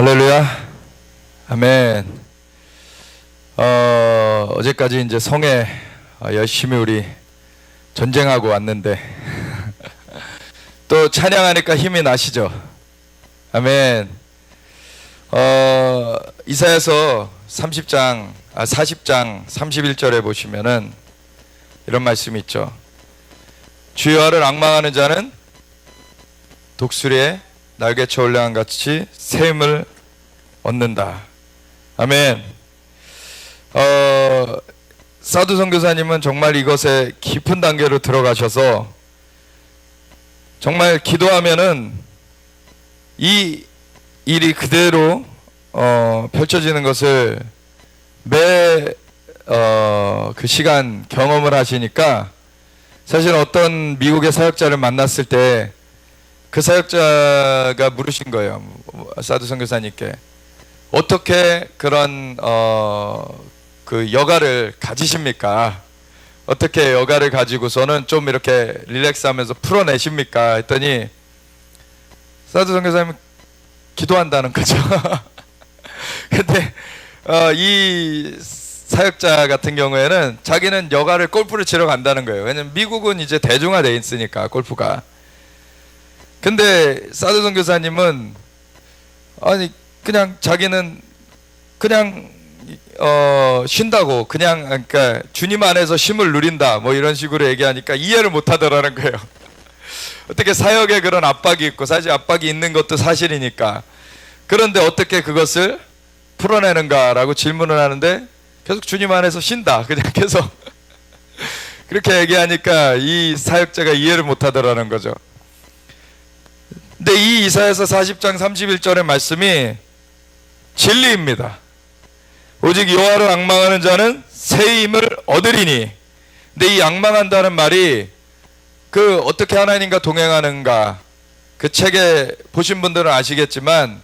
할렐루야. 아멘. 어제까지 이제 성에 열심히 우리 전쟁하고 왔는데 또 찬양하니까 힘이 나시죠? 아멘. 이사야서 40장 31절에 보시면은 이런 말씀이 있죠. 주여를 앙망하는 자는 독수리의 날개쳐 올라간 같이 새 힘을 얻는다. 아멘. 사두 선교사님은 정말 이것에 깊은 단계로 들어가셔서 정말 기도하면은 이 일이 그대로 펼쳐지는 것을 매 그 시간 경험을 하시니까 사실 어떤 미국의 사역자를 만났을 때 그 사역자가 물으신 거예요. 사두 선교사님께 어떻게 그런 그 여가를 가지십니까? 어떻게 여가를 가지고서는 좀 이렇게 릴렉스하면서 풀어내십니까? 했더니 사두 선교사님은 기도한다는 거죠. 근데 이 사역자 같은 경우에는 자기는 여가를 골프를 치러 간다는 거예요. 왜냐면 미국은 이제 대중화되어 있으니까 골프가. 근데 사두 선교사님은 아니 그냥 자기는 그냥 쉰다고 그냥 그러니까 주님 안에서 쉼을 누린다 뭐 이런 식으로 얘기하니까 이해를 못 하더라는 거예요. 어떻게 사역에 그런 압박이 있고 사실 압박이 있는 것도 사실이니까 그런데 어떻게 그것을 풀어내는가라고 질문을 하는데 계속 주님 안에서 쉰다 그냥 계속 그렇게 얘기하니까 이 사역자가 이해를 못 하더라는 거죠. 근데 이 이사야서 40장 31절의 말씀이 진리입니다. 오직 여호와를 앙망하는 자는 새 힘을 얻으리니. 근데 이 앙망한다는 말이 그 어떻게 하나님과 동행하는가 그 책에 보신 분들은 아시겠지만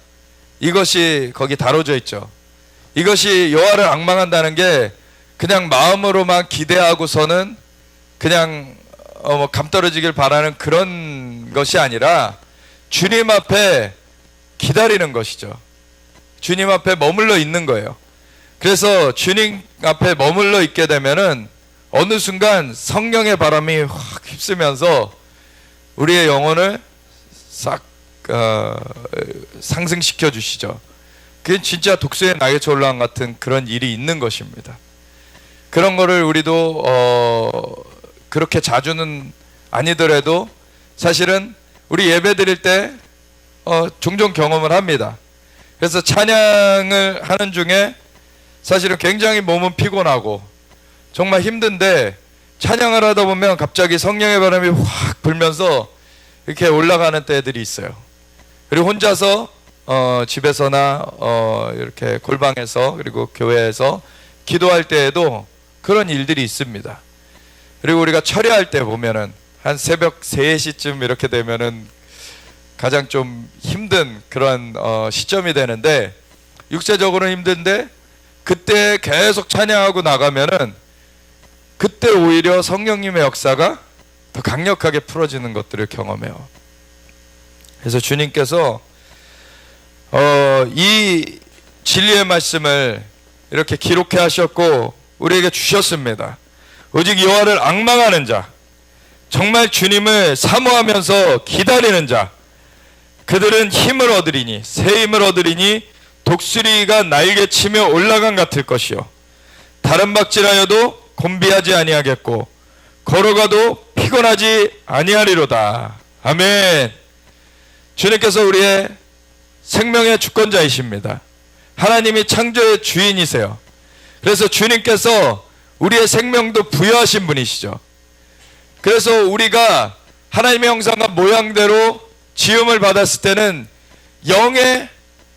이것이 거기 다뤄져 있죠. 이것이 여호와를 앙망한다는 게 그냥 마음으로만 기대하고서는 그냥 뭐 감떨어지길 바라는 그런 것이 아니라 주님 앞에 기다리는 것이죠. 주님 앞에 머물러 있는 거예요. 그래서 주님 앞에 머물러 있게 되면은 어느 순간 성령의 바람이 확 휩쓰면서 우리의 영혼을 싹 상승시켜 주시죠. 그게 진짜 독수리의 날개쳐 올라간 같은 그런 일이 있는 것입니다. 그런 거를 우리도 그렇게 자주는 아니더라도 사실은 우리 예배 드릴 때 종종 경험을 합니다. 그래서 찬양을 하는 중에 사실은 굉장히 몸은 피곤하고 정말 힘든데 찬양을 하다 보면 갑자기 성령의 바람이 확 불면서 이렇게 올라가는 때들이 있어요. 그리고 혼자서 집에서나 이렇게 골방에서 그리고 교회에서 기도할 때에도 그런 일들이 있습니다. 그리고 우리가 철야할 때 보면은 한 새벽 3시쯤 이렇게 되면은 가장 좀 힘든 그런 시점이 되는데 육체적으로는 힘든데 그때 계속 찬양하고 나가면은 그때 오히려 성령님의 역사가 더 강력하게 풀어지는 것들을 경험해요. 그래서 주님께서 이 진리의 말씀을 이렇게 기록해 하셨고 우리에게 주셨습니다. 오직 여호와를 앙망하는 자, 정말 주님을 사모하면서 기다리는 자, 그들은 힘을 얻으리니 새 힘을 얻으리니 독수리가 날개치며 올라간 같을 것이요 다른 박질하여도 곤비하지 아니하겠고 걸어가도 피곤하지 아니하리로다. 아멘. 주님께서 우리의 생명의 주권자이십니다. 하나님이 창조의 주인이세요. 그래서 주님께서 우리의 생명도 부여하신 분이시죠. 그래서 우리가 하나님의 형상과 모양대로 지음을 받았을 때는 영의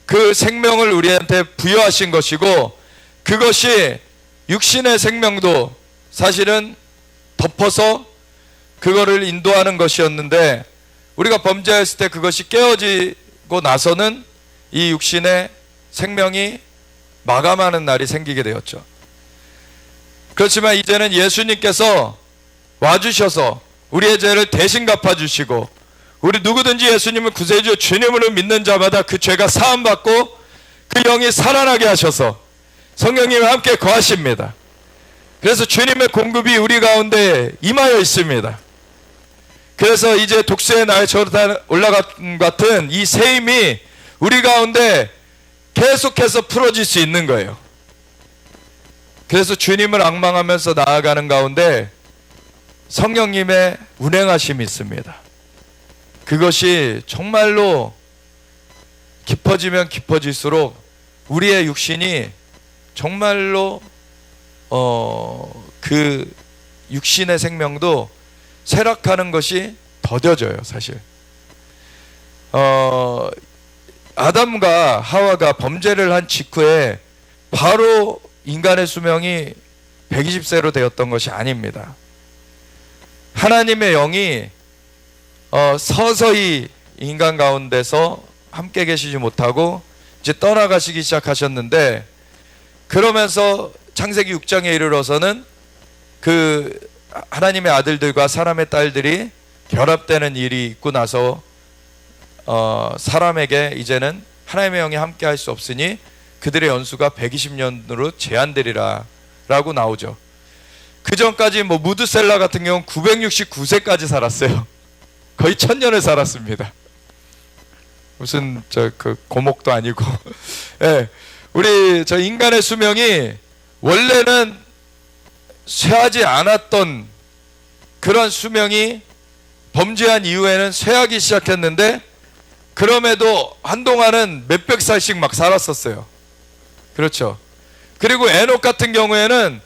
그 생명을 우리한테 부여하신 것이고 그것이 육신의 생명도 사실은 덮어서 그거를 인도하는 것이었는데 우리가 범죄했을 때 그것이 깨어지고 나서는 이 육신의 생명이 마감하는 날이 생기게 되었죠. 그렇지만 이제는 예수님께서 와주셔서 우리의 죄를 대신 갚아주시고 우리 누구든지 예수님을 구세주 주님으로 믿는 자마다 그 죄가 사함받고 그 영이 살아나게 하셔서 성령님과 함께 거하십니다. 그래서 주님의 공급이 우리 가운데 임하여 있습니다. 그래서 이제 독수의 날처럼 올라간 같은 이 새 힘이 우리 가운데 계속해서 풀어질 수 있는 거예요. 그래서 주님을 앙망하면서 나아가는 가운데 성령님의 운행하심이 있습니다. 그것이 정말로 깊어지면 깊어질수록 우리의 육신이 정말로 그 육신의 생명도 쇠락하는 것이 더뎌져요. 사실 아담과 하와가 범죄를 한 직후에 바로 인간의 수명이 120세로 되었던 것이 아닙니다. 하나님의 영이 서서히 인간 가운데서 함께 계시지 못하고 이제 떠나가시기 시작하셨는데, 그러면서 창세기 6장에 이르러서는 그 하나님의 아들들과 사람의 딸들이 결합되는 일이 있고 나서 사람에게 이제는 하나님의 영이 함께 할 수 없으니 그들의 연수가 120년으로 제한되리라 라고 나오죠. 그 전까지 뭐 무드셀라 같은 경우는 969세까지 살았어요. 거의 1000년을 살았습니다. 무슨 그 고목도 아니고. 예, 우리 저 인간의 수명이 원래는 쇠하지 않았던 그런 수명이 범죄한 이후에는 쇠하기 시작했는데, 그럼에도 한동안은 몇백 살씩 막 살았었어요. 그렇죠. 그리고 에녹 같은 경우에는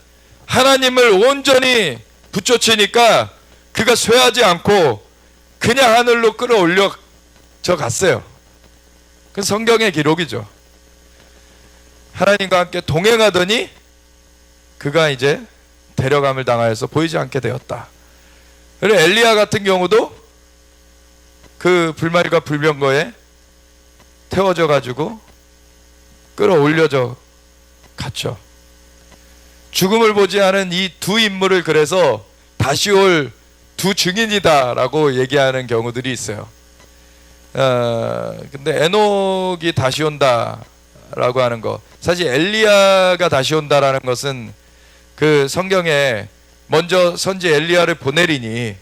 하나님을 온전히 붙여치니까 그가 쇠하지 않고 그냥 하늘로 끌어올려 갔어요. 그 성경의 기록이죠. 하나님과 함께 동행하더니 그가 이제 데려감을 당하여서 보이지 않게 되었다. 그리고 엘리야 같은 경우도 그 불말과 불병거에 태워져 가지고 끌어올려져 갔죠. 죽음을 보지 않은 이 두 인물을 그래서 다시 올 두 증인이다 라고 얘기하는 경우들이 있어요. 근데 에녹이 다시 온다 라고 하는 거, 사실 엘리야가 다시 온다라는 것은 그 성경에 먼저 선지 엘리야를 보내리니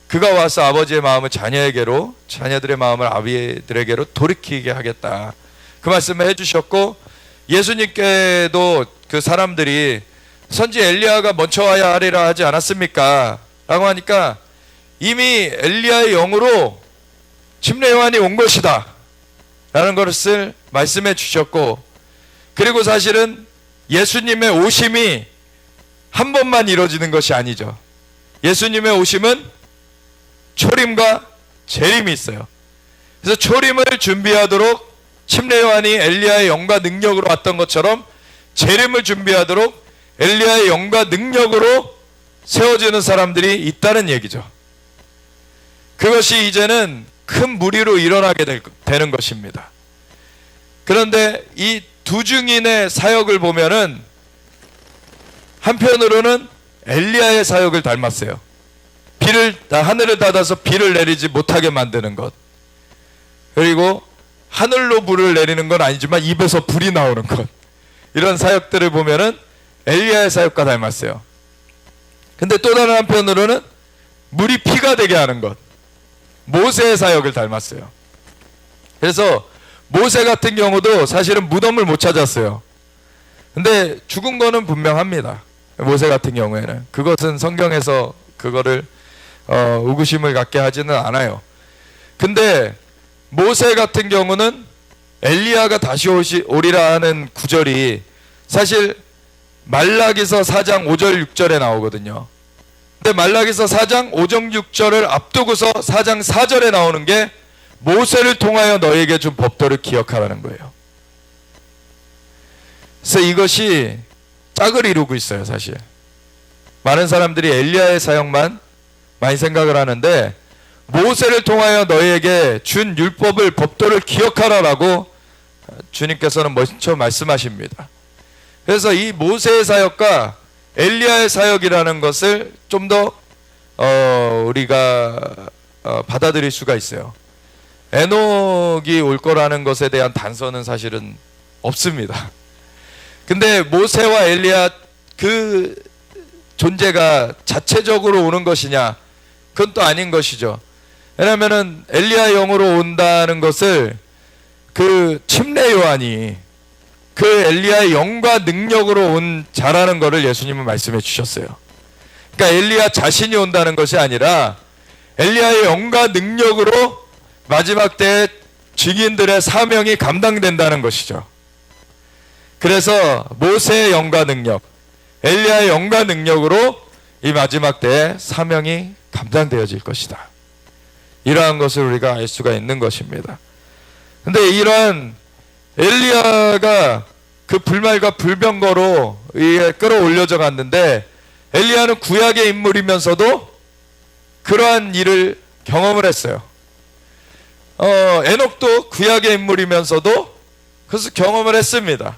그가 와서 아버지의 마음을 자녀에게로, 자녀들의 마음을 아비들에게로 돌이키게 하겠다, 그 말씀을 해주셨고, 예수님께도 그 사람들이 선지 엘리야가 먼저 와야 하리라 하지 않았습니까? 라고 하니까 이미 엘리야의 영으로 침례 요한이 온 것이다 라는 것을 말씀해 주셨고, 그리고 사실은 예수님의 오심이 한 번만 이루어지는 것이 아니죠. 예수님의 오심은 초림과 재림이 있어요. 그래서 초림을 준비하도록 침례 요한이 엘리야의 영과 능력으로 왔던 것처럼 재림을 준비하도록 엘리야의 영과 능력으로 세워지는 사람들이 있다는 얘기죠. 그것이 이제는 큰 무리로 일어나게 되는 것입니다. 그런데 이 두 증인의 사역을 보면은 한편으로는 엘리야의 사역을 닮았어요. 하늘을 닫아서 비를 내리지 못하게 만드는 것, 그리고 하늘로 불을 내리는 건 아니지만 입에서 불이 나오는 것, 이런 사역들을 보면은 엘리야의 사역과 닮았어요. 근데 또 다른 한편으로는 물이 피가 되게 하는 것, 모세의 사역을 닮았어요. 그래서 모세 같은 경우도 사실은 무덤을 못 찾았어요. 근데 죽은 거는 분명합니다. 모세 같은 경우에는 그것은 성경에서 그거를 의구심을 갖게 하지는 않아요. 근데 모세 같은 경우는 엘리야가 다시 오리라 하는 구절이 사실 말라기서 4장 5절 6절에 나오거든요. 근데 말라기서 4장 5절 6절을 앞두고서 4장 4절에 나오는 게 모세를 통하여 너에게 준 법도를 기억하라는 거예요. 그래서 이것이 짝을 이루고 있어요. 사실 많은 사람들이 엘리야의 사역만 많이 생각을 하는데, 모세를 통하여 너희에게 준 율법을, 법도를 기억하라라고 주님께서는 먼저 말씀하십니다. 그래서 이 모세의 사역과 엘리야의 사역이라는 것을 좀 더 우리가 받아들일 수가 있어요. 에녹이 올 거라는 것에 대한 단서는 사실은 없습니다. 근데 모세와 엘리야 그 존재가 자체적으로 오는 것이냐? 그건 또 아닌 것이죠. 왜냐하면은 엘리야 영으로 온다는 것을 그 침례 요한이 그 엘리야의 영과 능력으로 온 자라는 것을 예수님은 말씀해 주셨어요. 그러니까 엘리야 자신이 온다는 것이 아니라 엘리야의 영과 능력으로 마지막 때에 증인들의 사명이 감당된다는 것이죠. 그래서 모세의 영과 능력, 엘리야의 영과 능력으로 이 마지막 때에 사명이 감당되어질 것이다. 이러한 것을 우리가 알 수가 있는 것입니다. 근데 이러한 엘리야가 그 불말과 불병거로 끌어올려져 갔는데, 엘리야는 구약의 인물이면서도 그러한 일을 경험을 했어요. 에녹도 구약의 인물이면서도 그것을 경험을 했습니다.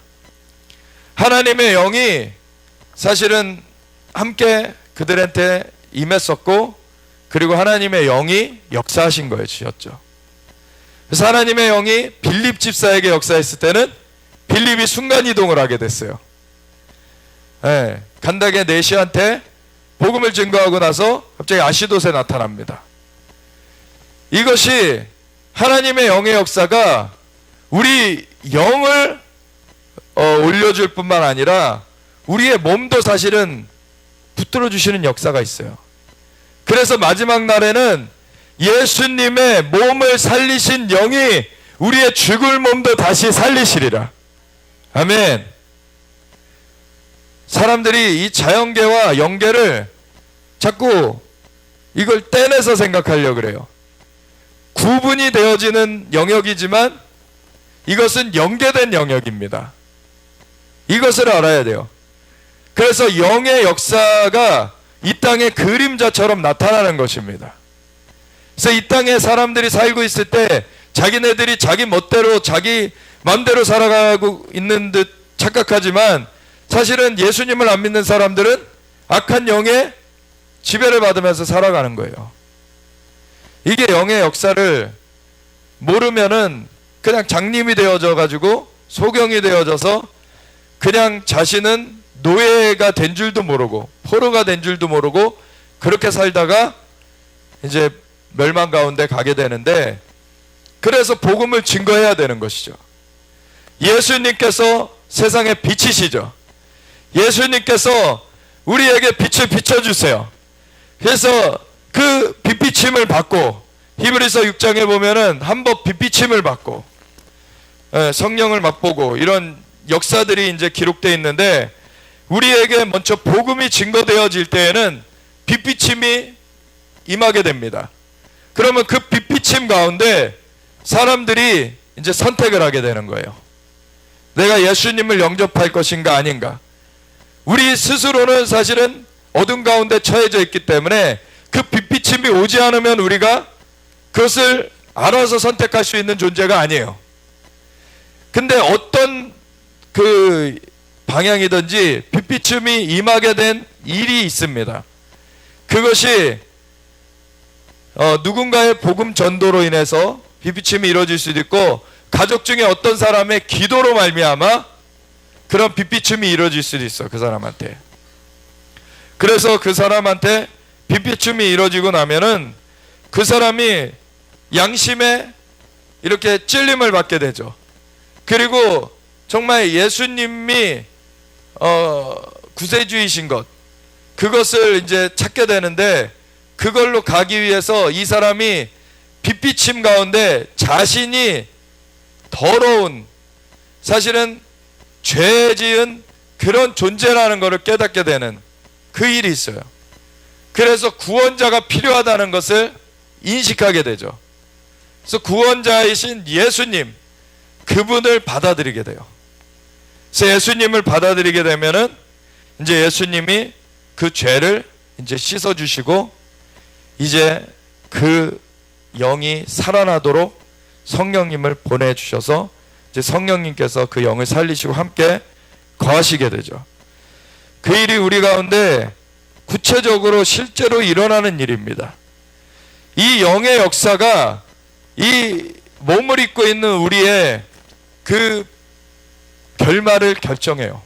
하나님의 영이 사실은 함께 그들한테 임했었고, 그리고 하나님의 영이 역사하신 것이었죠. 그래서 하나님의 영이 빌립 집사에게 역사했을 때는 빌립이 순간이동을 하게 됐어요. 간닥의 네시한테 복음을 증거하고 나서 갑자기 아시돗에 나타납니다. 이것이 하나님의 영의 역사가 우리 영을 올려줄 뿐만 아니라 우리의 몸도 사실은 붙들어 주시는 역사가 있어요. 그래서 마지막 날에는 예수님의 몸을 살리신 영이 우리의 죽을 몸도 다시 살리시리라. 아멘. 사람들이 이 자연계와 영계를 자꾸 이걸 떼내서 생각하려고 그래요. 구분이 되어지는 영역이지만 이것은 연계된 영역입니다. 이것을 알아야 돼요. 그래서 영의 역사가 이 땅의 그림자처럼 나타나는 것입니다. 그래서 이 땅에 사람들이 살고 있을 때 자기네들이 자기 멋대로 자기 마음대로 살아가고 있는 듯 착각하지만, 사실은 예수님을 안 믿는 사람들은 악한 영의 지배를 받으면서 살아가는 거예요. 이게 영의 역사를 모르면은 그냥 장님이 되어져 가지고 소경이 되어져서 그냥 자신은 노예가 된 줄도 모르고 포로가 된 줄도 모르고 그렇게 살다가 이제 멸망 가운데 가게 되는데, 그래서 복음을 증거해야 되는 것이죠. 예수님께서 세상의 빛이시죠. 예수님께서 우리에게 빛을 비춰주세요. 그래서 그 빛비침을 받고, 히브리서 6장에 보면은 한번 빛비침을 받고 성령을 맛보고 이런 역사들이 이제 기록되어 있는데, 우리에게 먼저 복음이 증거되어질 때에는 빛비침이 임하게 됩니다. 그러면 그 빛비침 가운데 사람들이 이제 선택을 하게 되는 거예요. 내가 예수님을 영접할 것인가 아닌가. 우리 스스로는 사실은 어둠 가운데 처해져 있기 때문에 그 빛비침이 오지 않으면 우리가 그것을 알아서 선택할 수 있는 존재가 아니에요. 근데 어떤 그 방향이든지 빛비침이 임하게 된 일이 있습니다. 그것이 누군가의 복음 전도로 인해서 빛비침이 이루어질 수도 있고, 가족 중에 어떤 사람의 기도로 말미암아 그런 빛비침이 이루어질 수도 있어, 그 사람한테. 그래서 그 사람한테 빛비침이 이루어지고 나면은 그 사람이 양심에 이렇게 찔림을 받게 되죠. 그리고 정말 예수님이 구세주이신 것, 그것을 이제 찾게 되는데, 그걸로 가기 위해서 이 사람이 빛비침 가운데 자신이 더러운, 사실은 죄 지은 그런 존재라는 것을 깨닫게 되는 그 일이 있어요. 그래서 구원자가 필요하다는 것을 인식하게 되죠. 그래서 구원자이신 예수님, 그분을 받아들이게 돼요. 그래서 예수님을 받아들이게 되면은 이제 예수님이 그 죄를 이제 씻어주시고, 이제 그 영이 살아나도록 성령님을 보내주셔서 이제 성령님께서 그 영을 살리시고 함께 거하시게 되죠. 그 일이 우리 가운데 구체적으로 실제로 일어나는 일입니다. 이 영의 역사가 이 몸을 입고 있는 우리의 그 결말을 결정해요.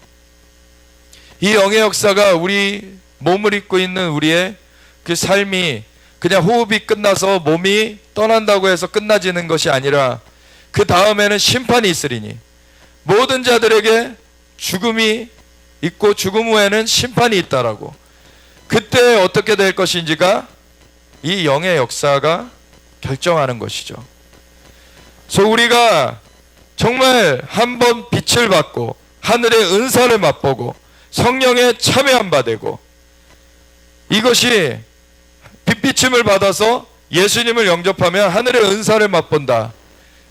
이 영의 역사가 우리 몸을 입고 있는 우리의 그 삶이 그냥 호흡이 끝나서 몸이 떠난다고 해서 끝나지는 것이 아니라 그 다음에는 심판이 있으리니 모든 자들에게 죽음이 있고 죽음 후에는 심판이 있다라고. 그때 어떻게 될 것인지가 이 영의 역사가 결정하는 것이죠. 그래서 우리가 정말 한번 빛을 받고 하늘의 은사를 맛보고 성령에 참여한 바 되고, 이것이 빛비침을 받아서 예수님을 영접하면 하늘의 은사를 맛본다.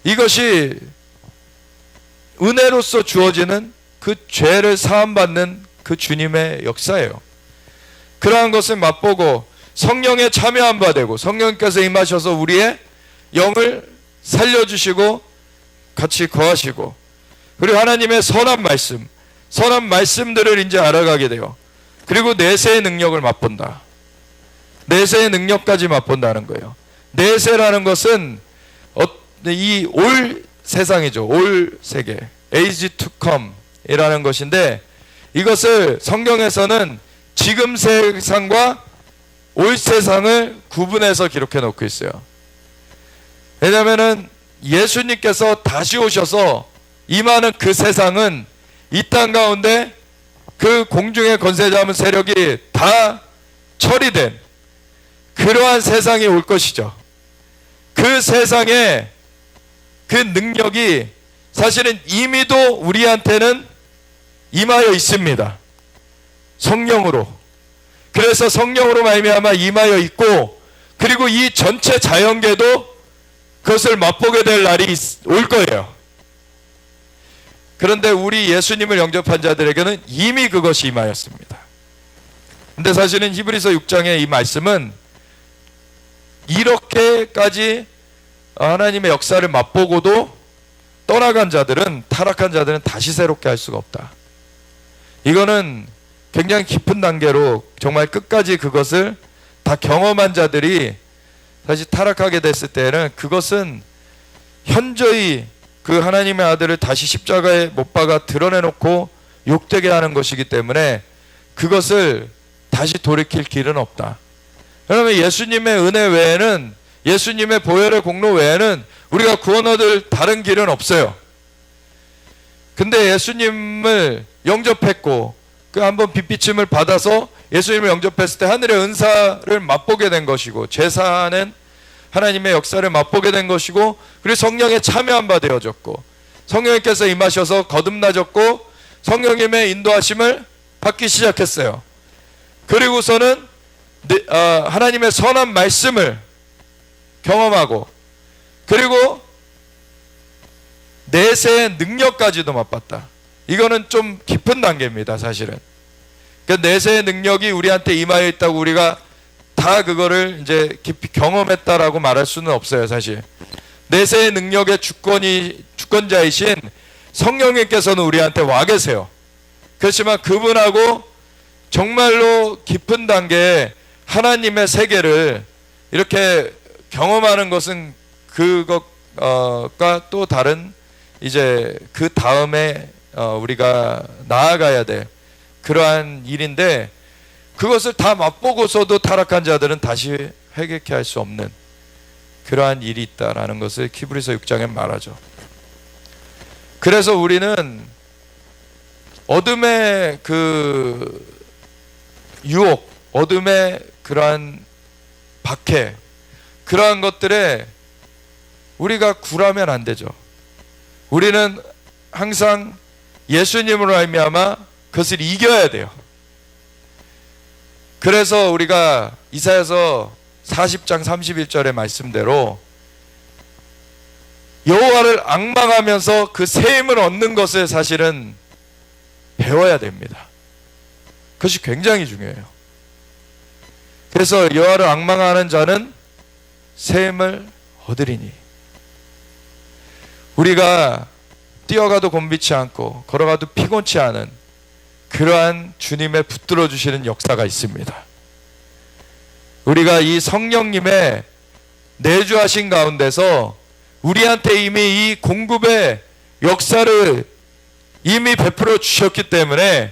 이것이 은혜로서 주어지는 그 죄를 사함받는 그 주님의 역사예요. 그러한 것을 맛보고 성령에 참여한 바 되고, 성령께서 임하셔서 우리의 영을 살려주시고 같이 거하시고, 그리고 하나님의 선한 말씀들을 이제 알아가게 돼요. 그리고 내세의 능력을 맛본다. 내세의 능력까지 맛본다는 거예요. 내세라는 것은 이 올 세상이죠. 올 세계, age to come 이라는 것인데, 이것을 성경에서는 지금 세상과 올 세상을 구분해서 기록해 놓고 있어요. 왜냐하면 예수님께서 다시 오셔서 임하는 그 세상은 이 땅 가운데 그 공중의 권세 잡은 세력이 다 처리된 그러한 세상이 올 것이죠. 그 세상에 그 능력이 사실은 이미도 우리한테는 임하여 있습니다. 성령으로. 그래서 성령으로 말미암아 임하여 있고, 그리고 이 전체 자연계도 그것을 맛보게 될 날이 올 거예요. 그런데 우리 예수님을 영접한 자들에게는 이미 그것이 임하였습니다. 근데 사실은 히브리서 6장의 이 말씀은 이렇게까지 하나님의 역사를 맛보고도 떠나간 자들은, 타락한 자들은 다시 새롭게 할 수가 없다. 이거는 굉장히 깊은 단계로 정말 끝까지 그것을 다 경험한 자들이 다시 타락하게 됐을 때는 그것은 현저히 그 하나님의 아들을 다시 십자가에 못 박아 드러내놓고 욕되게 하는 것이기 때문에 그것을 다시 돌이킬 길은 없다. 그러면 예수님의 은혜 외에는, 예수님의 보혈의 공로 외에는 우리가 구원 얻을 다른 길은 없어요. 근데 예수님을 영접했고 그 한번 빛비침을 받아서 예수님을 영접했을 때 하늘의 은사를 맛보게 된 것이고, 제사하는 하나님의 역사를 맛보게 된 것이고, 그리고 성령에 참여한 바 되어졌고, 성령님께서 임하셔서 거듭나졌고 성령님의 인도하심을 받기 시작했어요. 그리고서는 하나님의 선한 말씀을 경험하고, 그리고 내세의 능력까지도 맛봤다. 이거는 좀 깊은 단계입니다, 사실은. 그러니까 내세의 능력이 우리한테 임하여 있다고 우리가 다 그거를 이제 깊이 경험했다라고 말할 수는 없어요, 사실. 내세의 능력의 주권자이신 성령님께서는 우리한테 와 계세요. 그렇지만 그분하고 정말로 깊은 단계의 하나님의 세계를 이렇게 경험하는 것은 그것과 또 다른, 이제 그 다음에 우리가 나아가야 될 그러한 일인데, 그것을 다 맛보고서도 타락한 자들은 다시 회개케 할 수 없는 그러한 일이 있다라는 것을 히브리서 6장에 말하죠. 그래서 우리는 어둠의 그 유혹, 어둠의 그러한 박해, 그러한 것들에 우리가 굴하면 안 되죠. 우리는 항상 예수님으로 말미암아 그것을 이겨야 돼요. 그래서 우리가 이사야서 40장 31절의 말씀대로 여호와를 앙망하면서 그 새 힘을 얻는 것을 사실은 배워야 됩니다. 그것이 굉장히 중요해요. 그래서 여호와를 앙망하는 자는 새 힘을 얻으리니, 우리가 뛰어가도 곤비치 않고 걸어가도 피곤치 않은 그러한 주님의 붙들어 주시는 역사가 있습니다. 우리가 이 성령님의 내주하신 가운데서 우리한테 이미 이 공급의 역사를 이미 베풀어 주셨기 때문에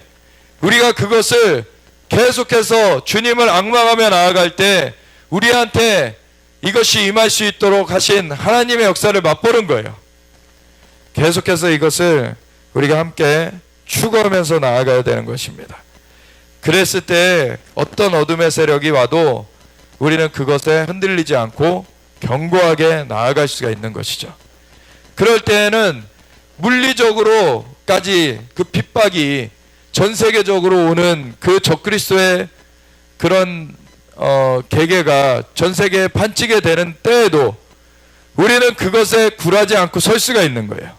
우리가 그것을 계속해서 주님을 앙망하며 나아갈 때 우리한테 이것이 임할 수 있도록 하신 하나님의 역사를 맛보는 거예요. 계속해서 이것을 우리가 함께 추구하면서 나아가야 되는 것입니다. 그랬을 때 어떤 어둠의 세력이 와도 우리는 그것에 흔들리지 않고 견고하게 나아갈 수가 있는 것이죠. 그럴 때에는 물리적으로까지 그 핍박이 전 세계적으로 오는 그 적그리스도의 그런 계계가 전 세계에 판치게 되는 때에도 우리는 그것에 굴하지 않고 설 수가 있는 거예요.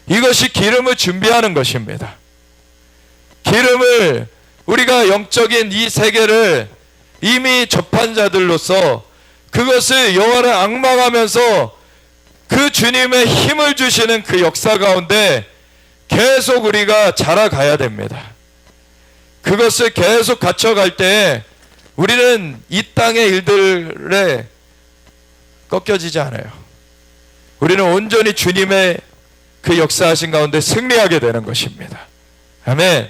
이것이 기름을 준비하는 것입니다. 기름을 우리가 영적인 이 세계를 이미 접한 자들로서 그것을 여호와를 앙망하면서 그 주님의 힘을 주시는 그 역사 가운데 계속 우리가 자라가야 됩니다. 그것을 계속 갖춰갈 때 우리는 이 땅의 일들에 꺾여지지 않아요. 우리는 온전히 주님의 그 역사하신 가운데 승리하게 되는 것입니다. 아멘.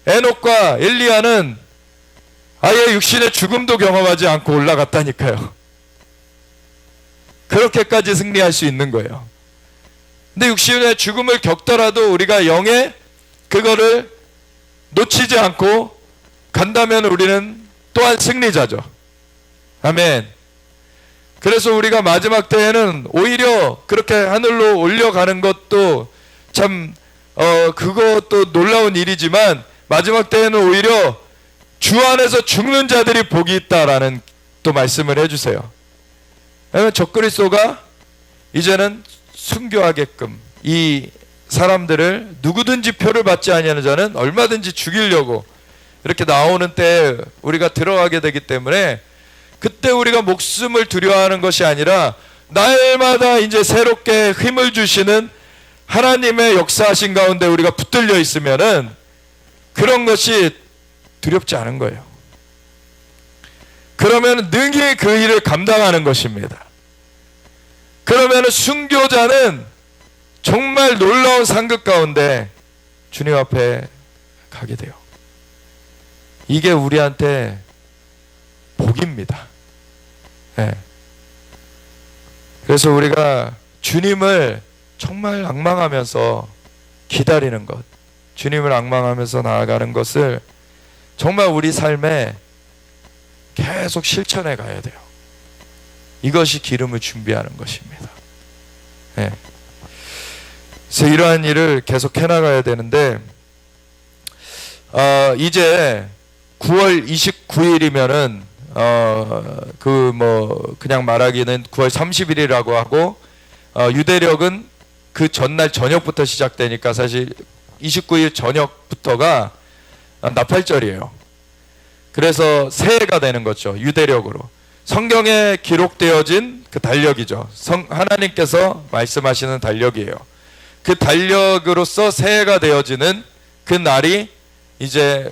에녹과 엘리야는 아예 육신의 죽음도 경험하지 않고 올라갔다니까요. 그렇게까지 승리할 수 있는 거예요. 근데 육신의 죽음을 겪더라도 우리가 영의 그거를 놓치지 않고 간다면 우리는 또한 승리자죠. 아멘. 그래서 우리가 마지막 때에는 오히려 그렇게 하늘로 올려가는 것도 참 그것도 놀라운 일이지만 마지막 때에는 오히려 주 안에서 죽는 자들이 복이 있다라는 또 말씀을 해주세요. 왜냐하면 적그리스도가 이제는 순교하게끔 이 사람들을 누구든지 표를 받지 아니하는 자는 얼마든지 죽이려고 이렇게 나오는 때에 우리가 들어가게 되기 때문에 그때 우리가 목숨을 두려워하는 것이 아니라 날마다 이제 새롭게 힘을 주시는 하나님의 역사하신 가운데 우리가 붙들려 있으면은 그런 것이 두렵지 않은 거예요. 그러면 능히 그 일을 감당하는 것입니다. 그러면 순교자는 정말 놀라운 상급 가운데 주님 앞에 가게 돼요. 이게 우리한테 복입니다. 네. 그래서 우리가 주님을 정말 앙망하면서 기다리는 것, 주님을 앙망하면서 나아가는 것을 정말 우리 삶에 계속 실천해 가야 돼요. 이것이 기름을 준비하는 것입니다. 네. 그래서 이러한 일을 계속 해나가야 되는데 이제 9월 29일이면은 그냥 말하기는 9월 30일이라고 하고 유대력은 그 전날 저녁부터 시작되니까 사실 29일 저녁부터가 나팔절이에요. 그래서 새해가 되는 거죠. 유대력으로. 성경에 기록되어진 그 달력이죠. 하나님께서 말씀하시는 달력이에요. 그 달력으로서 새해가 되어지는 그 날이 이제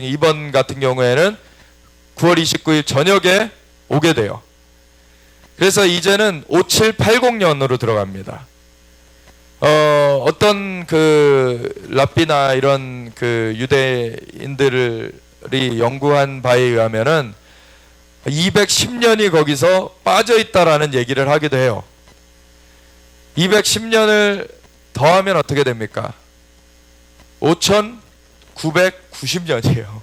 이번 같은 경우에는 9월 29일 저녁에 오게 돼요. 그래서 이제는 5780년으로 들어갑니다. 어떤 그 랍비나 이런 그 유대인들이 연구한 바에 의하면은 210년이 거기서 빠져 있다라는 얘기를 하기도 해요. 210년을 더하면 어떻게 됩니까? 5990년이에요.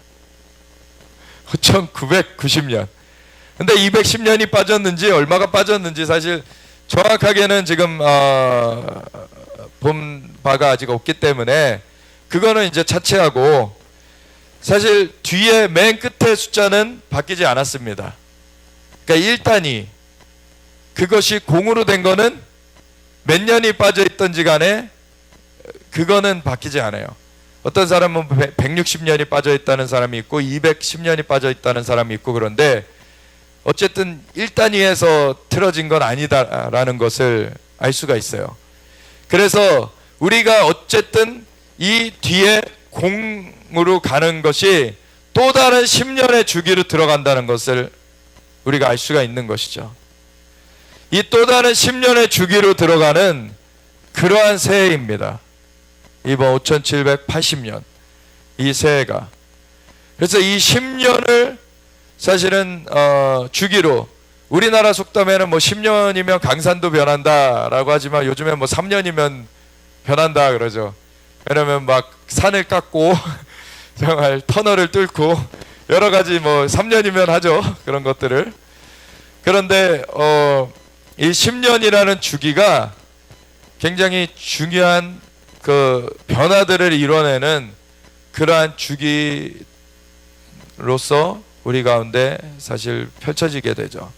5990년. 근데 210년이 빠졌는지 얼마가 빠졌는지 사실 정확하게는 지금 본 바가 아직 없기 때문에 그거는 이제 차치하고 사실 뒤에 맨 끝에 숫자는 바뀌지 않았습니다. 그러니까 1단위 그것이 공으로 된 거는 몇 년이 빠져 있던지 간에 그거는 바뀌지 않아요. 어떤 사람은 160년이 빠져 있다는 사람이 있고 210년이 빠져 있다는 사람이 있고 그런데 어쨌든 1단위에서 틀어진 건 아니다라는 것을 알 수가 있어요. 그래서 우리가 어쨌든 이 뒤에 공으로 가는 것이 또 다른 10년의 주기로 들어간다는 것을 우리가 알 수가 있는 것이죠. 이 또 다른 10년의 주기로 들어가는 그러한 새해입니다. 이번 5780년 이 새해가. 그래서 이 10년을 사실은 주기로, 우리나라 속담에는 뭐 10년이면 강산도 변한다라고 하지만 요즘에 뭐 3년이면 변한다 그러죠. 왜냐면 막 산을 깎고 정말 터널을 뚫고 여러 가지 뭐 3년이면 하죠. 그런 것들을. 그런데 이 10년이라는 주기가 굉장히 중요한 그 변화들을 이뤄내는 그러한 주기로서 우리 가운데 사실 펼쳐지게 되죠.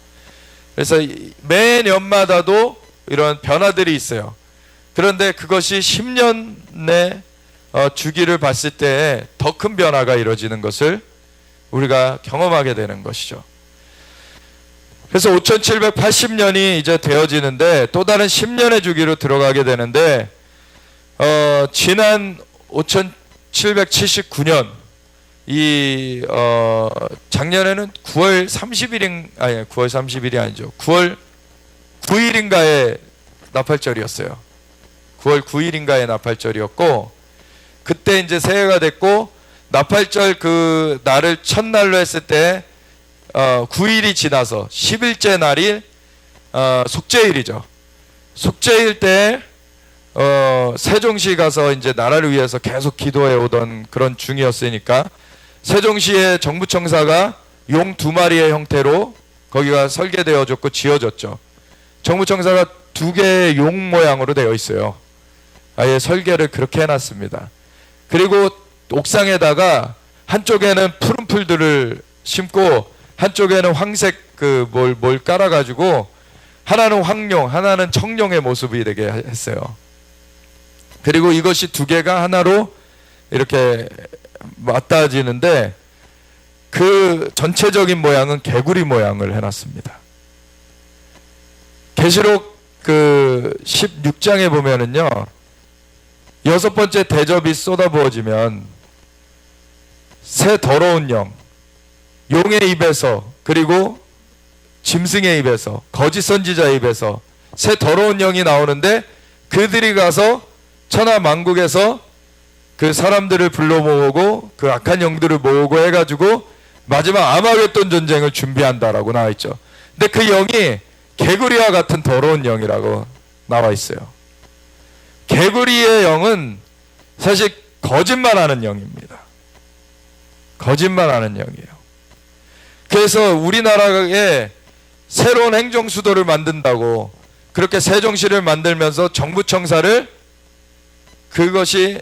그래서 매년마다도 이런 변화들이 있어요. 그런데 그것이 10년의 주기를 봤을 때 더 큰 변화가 이루어지는 것을 우리가 경험하게 되는 것이죠. 그래서 5780년이 이제 되어지는데 또 다른 10년의 주기로 들어가게 되는데 지난 5779년 작년에는 9월 30일이 아니죠. 9월 9일인가에 나팔절이었어요. 9월 9일인가에 나팔절이었고, 그때 이제 새해가 됐고, 나팔절 그 날을 첫날로 했을 때 9일이 지나서 10일째 날이 속죄일이죠. 속죄일 때 세종시 가서 이제 나라를 위해서 계속 기도해 오던 그런 중이었으니까 세종시의 정부청사가 용 2마리의 형태로 거기가 설계되어졌고 지어졌죠. 정부청사가 2개의 용 모양으로 되어 있어요. 아예 설계를 그렇게 해놨습니다. 그리고 옥상에다가 한쪽에는 푸른 풀들을 심고 한쪽에는 황색 뭘 깔아가지고 하나는 황룡, 하나는 청룡의 모습이 되게 했어요. 그리고 이것이 2개가 하나로 이렇게 맞닿아지는데 그 전체적인 모양은 개구리 모양을 해놨습니다. 계시록 그 16장에 보면은요, 6번째 대접이 쏟아부어지면 새 더러운 영, 용의 입에서 그리고 짐승의 입에서 거짓 선지자의 입에서 새 더러운 영이 나오는데 그들이 가서 천하 만국에서 그 사람들을 불러 모으고 그 악한 영들을 모으고 해가지고 마지막 아마겟돈 전쟁을 준비한다라고 나와 있죠. 근데 그 영이 개구리와 같은 더러운 영이라고 나와 있어요. 개구리의 영은 사실 거짓말하는 영입니다. 거짓말하는 영이에요. 그래서 우리나라에 새로운 행정수도를 만든다고 그렇게 세종시를 만들면서 정부청사를, 그것이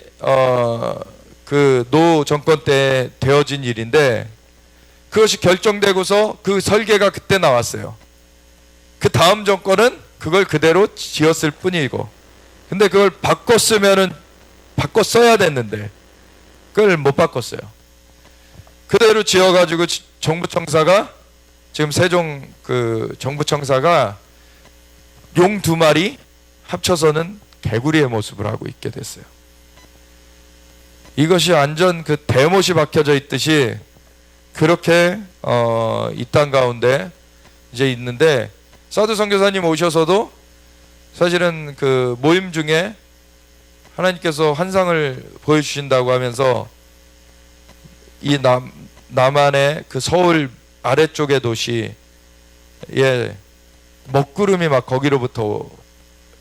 그 노 정권 때 되어진 일인데 그것이 결정되고서 그 설계가 그때 나왔어요. 그 다음 정권은 그걸 그대로 지었을 뿐이고, 근데 그걸 바꿔 써야 됐는데 그걸 못 바꿨어요. 그대로 지어가지고 정부청사가 지금 세종 그 정부청사가 용 2마리 합쳐서는 개구리의 모습을 하고 있게 됐어요. 이것이 완전 그 대못이 박혀져 있듯이 그렇게 이 땅 가운데 이제 있는데, 사두 선교사님 오셔서도 사실은 그 모임 중에 하나님께서 환상을 보여주신다고 하면서 이 남한의 그 서울 아래쪽의 도시에 먹구름이 막 거기로부터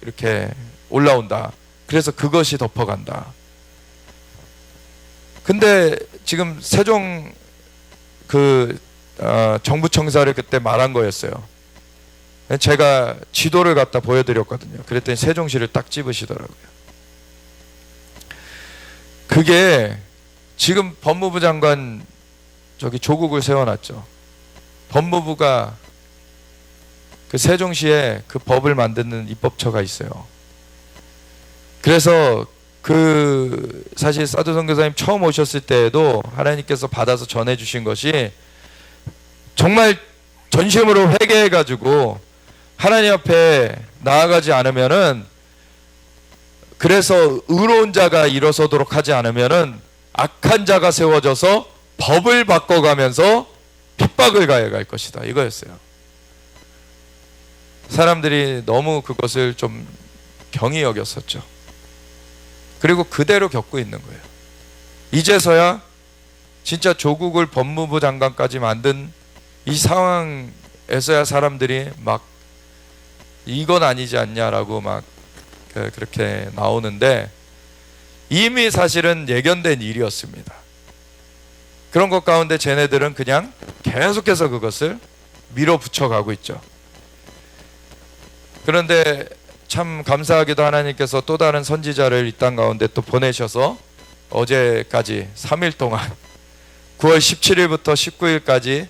이렇게 올라온다. 그래서 그것이 덮어간다. 근데 지금 세종 그 정부청사를 그때 말한 거였어요. 제가 지도를 갖다 보여드렸거든요. 그랬더니 세종시를 딱 집으시더라고요. 그게 지금 법무부 장관 저기 조국을 세워놨죠. 법무부가 그 세종시에 그 법을 만드는 입법처가 있어요. 그래서 그 사실 사도 선교사님 처음 오셨을 때에도 하나님께서 받아서 전해주신 것이 정말 전심으로 회개해가지고 하나님 앞에 나아가지 않으면은, 그래서 의로운 자가 일어서도록 하지 않으면은 악한 자가 세워져서 법을 바꿔가면서 핍박을 가해갈 것이다, 이거였어요. 사람들이 너무 그것을 좀 경히 여겼었죠. 그리고 그대로 겪고 있는 거예요. 이제서야 진짜 조국을 법무부 장관까지 만든 이 상황에서야 사람들이 막 이건 아니지 않냐라고 막 그렇게 나오는데, 이미 사실은 예견된 일이었습니다. 그런 것 가운데 쟤네들은 그냥 계속해서 그것을 밀어붙여 가고 있죠. 그런데 참 감사하게도 하나님께서 또 다른 선지자를 이 땅 가운데 또 보내셔서 어제까지 3일 동안 9월 17일부터 19일까지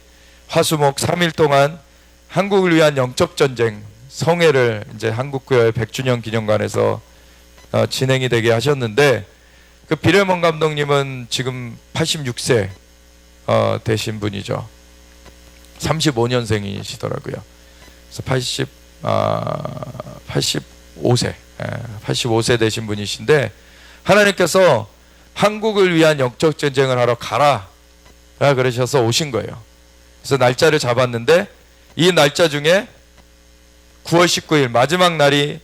화수목 3일 동안 한국을 위한 영적 전쟁 성회를 이제 한국교회 100주년 기념관에서 진행이 되게 하셨는데, 그 비레몬 감독님은 지금 86세 되신 분이죠. 35년생이시더라고요. 그래서 85세 되신 분이신데, 하나님께서 한국을 위한 영적 전쟁을 하러 가라 그러셔서 오신 거예요. 그래서 날짜를 잡았는데, 이 날짜 중에 9월 19일 마지막 날이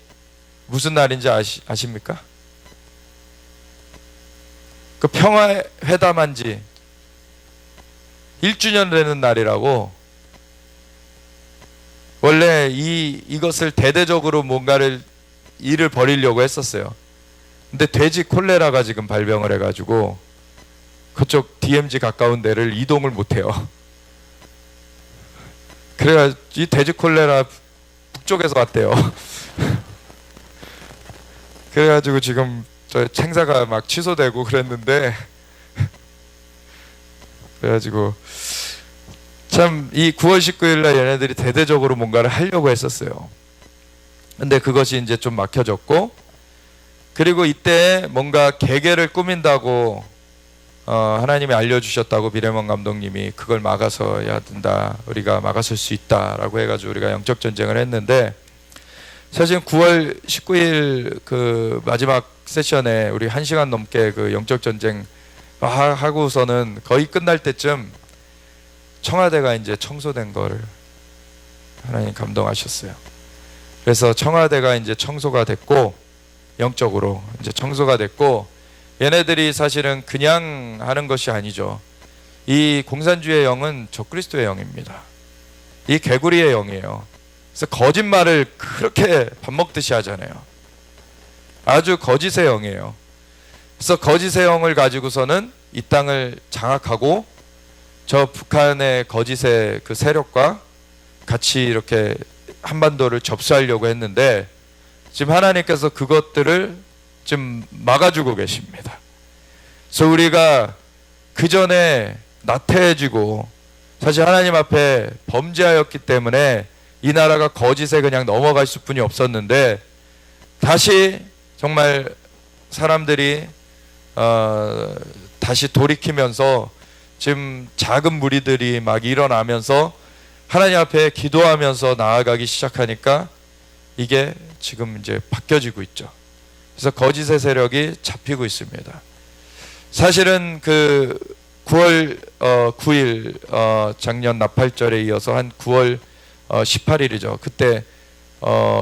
무슨 날인지 아십니까? 그 평화회담한 지 1주년 되는 날이라고. 원래 이것을 대대적으로 뭔가를 일을 벌이려고 했었어요. 근데 돼지 콜레라가 지금 발병을 해가지고 그쪽 DMZ 가까운 데를 이동을 못해요. 그래가 이 돼지 콜레라 북쪽에서 왔대요. 그래가지고 지금 저 행사가 막 취소되고 그랬는데, 그래가지고 참 이 9월 19일날 얘네들이 대대적으로 뭔가를 하려고 했었어요. 근데 그것이 이제 좀 막혀졌고, 그리고 이때 뭔가 계계를 꾸민다고 하나님이 알려주셨다고 비레몬 감독님이 그걸 막아서야 된다, 우리가 막아설 수 있다라고 해가지고 우리가 영적 전쟁을 했는데, 사실 9월 19일 그 마지막 세션에 우리 1시간 넘게 그 영적 전쟁 하고서는 거의 끝날 때쯤 청와대가 이제 청소된 거를 하나님 감동하셨어요. 그래서 청와대가 이제 청소가 됐고, 영적으로 이제 청소가 됐고, 얘네들이 사실은 그냥 하는 것이 아니죠. 이 공산주의의 영은 적그리스도의 영입니다. 이 개구리의 영이에요. 그래서 거짓말을 그렇게 밥 먹듯이 하잖아요. 아주 거짓의 영이에요. 그래서 거짓의 영을 가지고서는 이 땅을 장악하고 저 북한의 거짓의 그 세력과 같이 이렇게 한반도를 접수하려고 했는데, 지금 하나님께서 그것들을 지금 막아주고 계십니다. 그래서 우리가 그 전에 나태해지고 사실 하나님 앞에 범죄하였기 때문에 이 나라가 거짓에 그냥 넘어갈 수뿐이 없었는데, 다시 정말 사람들이 다시 돌이키면서 지금 작은 무리들이 막 일어나면서 하나님 앞에 기도하면서 나아가기 시작하니까 이게 지금 이제 바뀌어지고 있죠. 그래서 거짓의 세력이 잡히고 있습니다. 사실은 그 9월 9일 작년 나팔절에 이어서 한 9월 18일이죠. 그때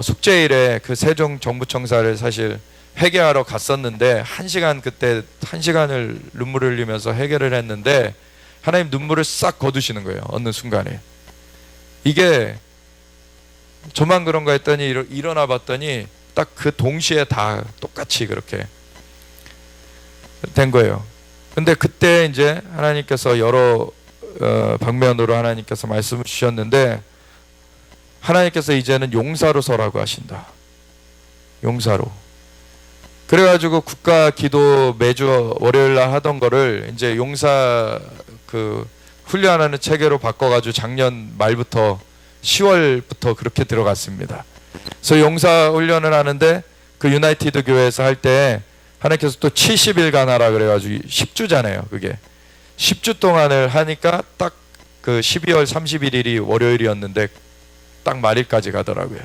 숙제일에 그 세종 정부청사를 사실 회개하러 갔었는데, 1시간 그때 1시간을 눈물을 흘리면서 회개를 했는데 하나님 눈물을 싹 거두시는 거예요. 어느 순간에. 이게 저만 그런가 했더니 일어나 봤더니 딱 그 동시에 다 똑같이 그렇게 된 거예요. 근데 그때 이제 하나님께서 여러 방면으로 하나님께서 말씀을 주셨는데, 하나님께서 이제는 용사로 서라고 하신다. 용사로. 그래가지고 국가 기도 매주 월요일 날 하던 거를 이제 용사 그 훈련하는 체계로 바꿔가지고 작년 말부터 10월부터 그렇게 들어갔습니다. 그래서 용사 훈련을 하는데 그 유나이티드 교회에서 할 때 하나님께서 또 70일간 하라 그래가지고 10주잖아요. 그게 10주 동안을 하니까 딱 그 12월 31일이 월요일이었는데 딱 말일까지 가더라고요.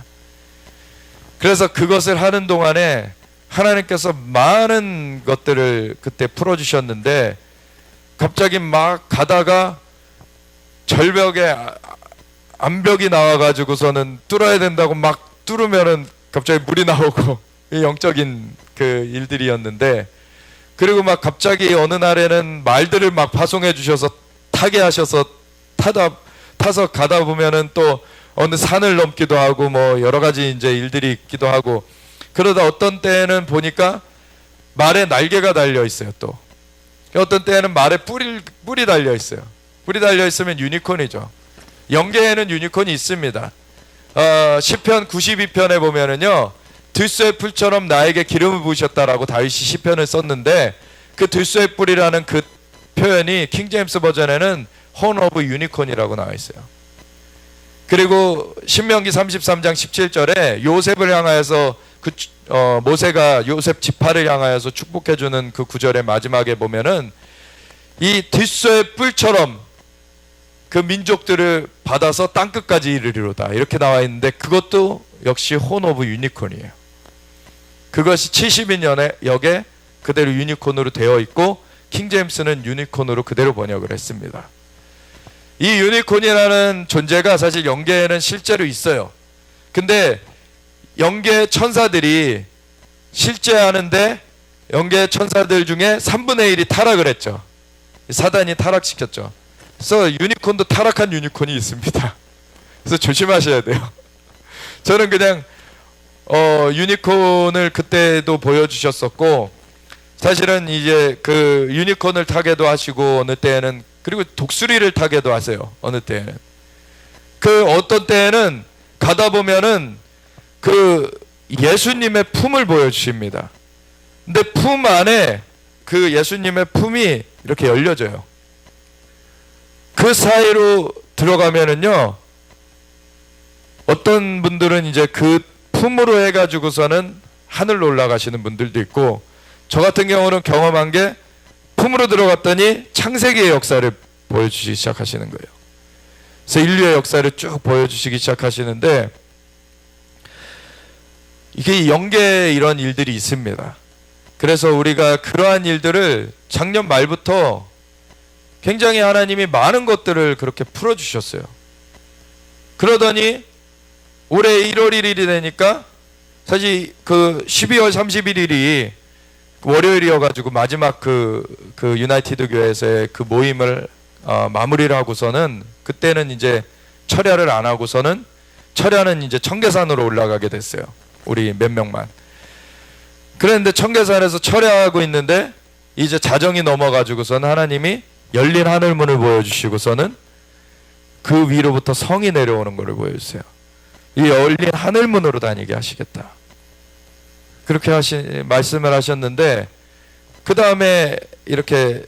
그래서 그것을 하는 동안에 하나님께서 많은 것들을 그때 풀어주셨는데, 갑자기 막 가다가 절벽에 암벽이 나와가지고서는 뚫어야 된다고 막 뚫으면은 갑자기 물이 나오고, 이 영적인 그 일들이었는데, 그리고 막 갑자기 어느 날에는 말들을 막 파송해 주셔서 타게 하셔서 타서 가다 보면은 또 어느 산을 넘기도 하고 뭐 여러 가지 이제 일들이 있기도 하고, 그러다 어떤 때는 보니까 말에 날개가 달려 있어요. 또 어떤 때는 말에 뿔이 달려 있어요. 뿔이 달려 있으면 유니콘이죠. 영계에는 유니콘이 있습니다. 시편 92편에 보면은요, 들소의 풀처럼 나에게 기름을 부으셨다라고 다윗이 시편을 썼는데, 그 들소의 뿔이라는 그 표현이 킹제임스 버전에는 horn of unicorn이라고 나와 있어요. 그리고 신명기 33장 17절에 요셉을 향하여서 모세가 요셉 지파를 향하여서 축복해주는 그 구절의 마지막에 보면은 이 들소의 뿔처럼 그 민족들을 받아서 땅끝까지 이르리로다 이렇게 나와 있는데, 그것도 역시 horn of unicorn이에요. 그것이 72년에 역에 그대로 유니콘으로 되어 있고, 킹제임스는 유니콘으로 그대로 번역을 했습니다. 이 유니콘이라는 존재가 사실 영계에는 실제로 있어요. 근데 영계 천사들이 실제 하는데, 영계 천사들 중에 3분의 1이 타락을 했죠. 사단이 타락시켰죠. 그래서 유니콘도 타락한 유니콘이 있습니다. 그래서 조심하셔야 돼요. 저는 그냥 유니콘을 그때도 보여주셨었고, 사실은 이제 그 유니콘을 타게도 하시고, 어느 때에는 그리고 독수리를 타게도 하세요. 어느 때에는 그 어떤 때에는 가다 보면은 그 예수님의 품을 보여주십니다. 근데 품 안에 그 예수님의 품이 이렇게 열려져요. 그 사이로 들어가면은요, 어떤 분들은 이제 그 품으로 해가지고서는 하늘로 올라가시는 분들도 있고, 저 같은 경우는 경험한 게 품으로 들어갔더니 창세기의 역사를 보여주시기 시작하시는 거예요. 그래서 인류의 역사를 쭉 보여주시기 시작하시는데, 이게 영계에 이런 일들이 있습니다. 그래서 우리가 그러한 일들을 작년 말부터 굉장히 하나님이 많은 것들을 그렇게 풀어주셨어요. 그러더니 올해 1월 1일이 되니까 사실 그 12월 31일이 월요일이어가지고 마지막 그 유나이티드 교회에서의 그 모임을 마무리를 하고서는, 그때는 이제 철야를 안 하고서는 철야는 이제 청계산으로 올라가게 됐어요. 우리 몇 명만. 그랬는데 청계산에서 철야하고 있는데 이제 자정이 넘어가지고서는 하나님이 열린 하늘문을 보여주시고서는 그 위로부터 성이 내려오는 것을 보여주세요. 이 열린 하늘문으로 다니게 하시겠다. 그렇게 말씀을 하셨는데, 그 다음에 이렇게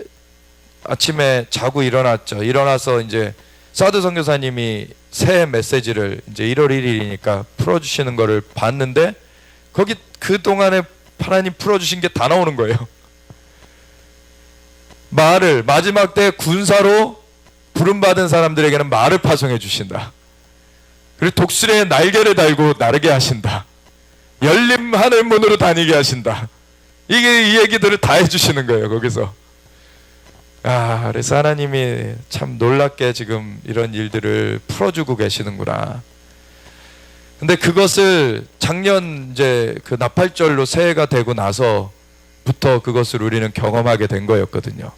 아침에 자고 일어났죠. 일어나서 이제 사드 선교사님이 새해 메시지를 이제 1월 1일이니까 풀어주시는 거를 봤는데, 거기 그 동안에 하나님 풀어주신 게 다 나오는 거예요. 말을 마지막 때 군사로 부름받은 사람들에게는 말을 파송해 주신다. 그리고 독수리에 날개를 달고 나르게 하신다. 열린 하늘문으로 다니게 하신다. 이게 이 얘기들을 다 해주시는 거예요. 거기서. 그래서 하나님이 참 놀랍게 지금 이런 일들을 풀어주고 계시는구나. 근데 그것을 작년 이제 그 나팔절로 새해가 되고 나서부터 그것을 우리는 경험하게 된 거였거든요.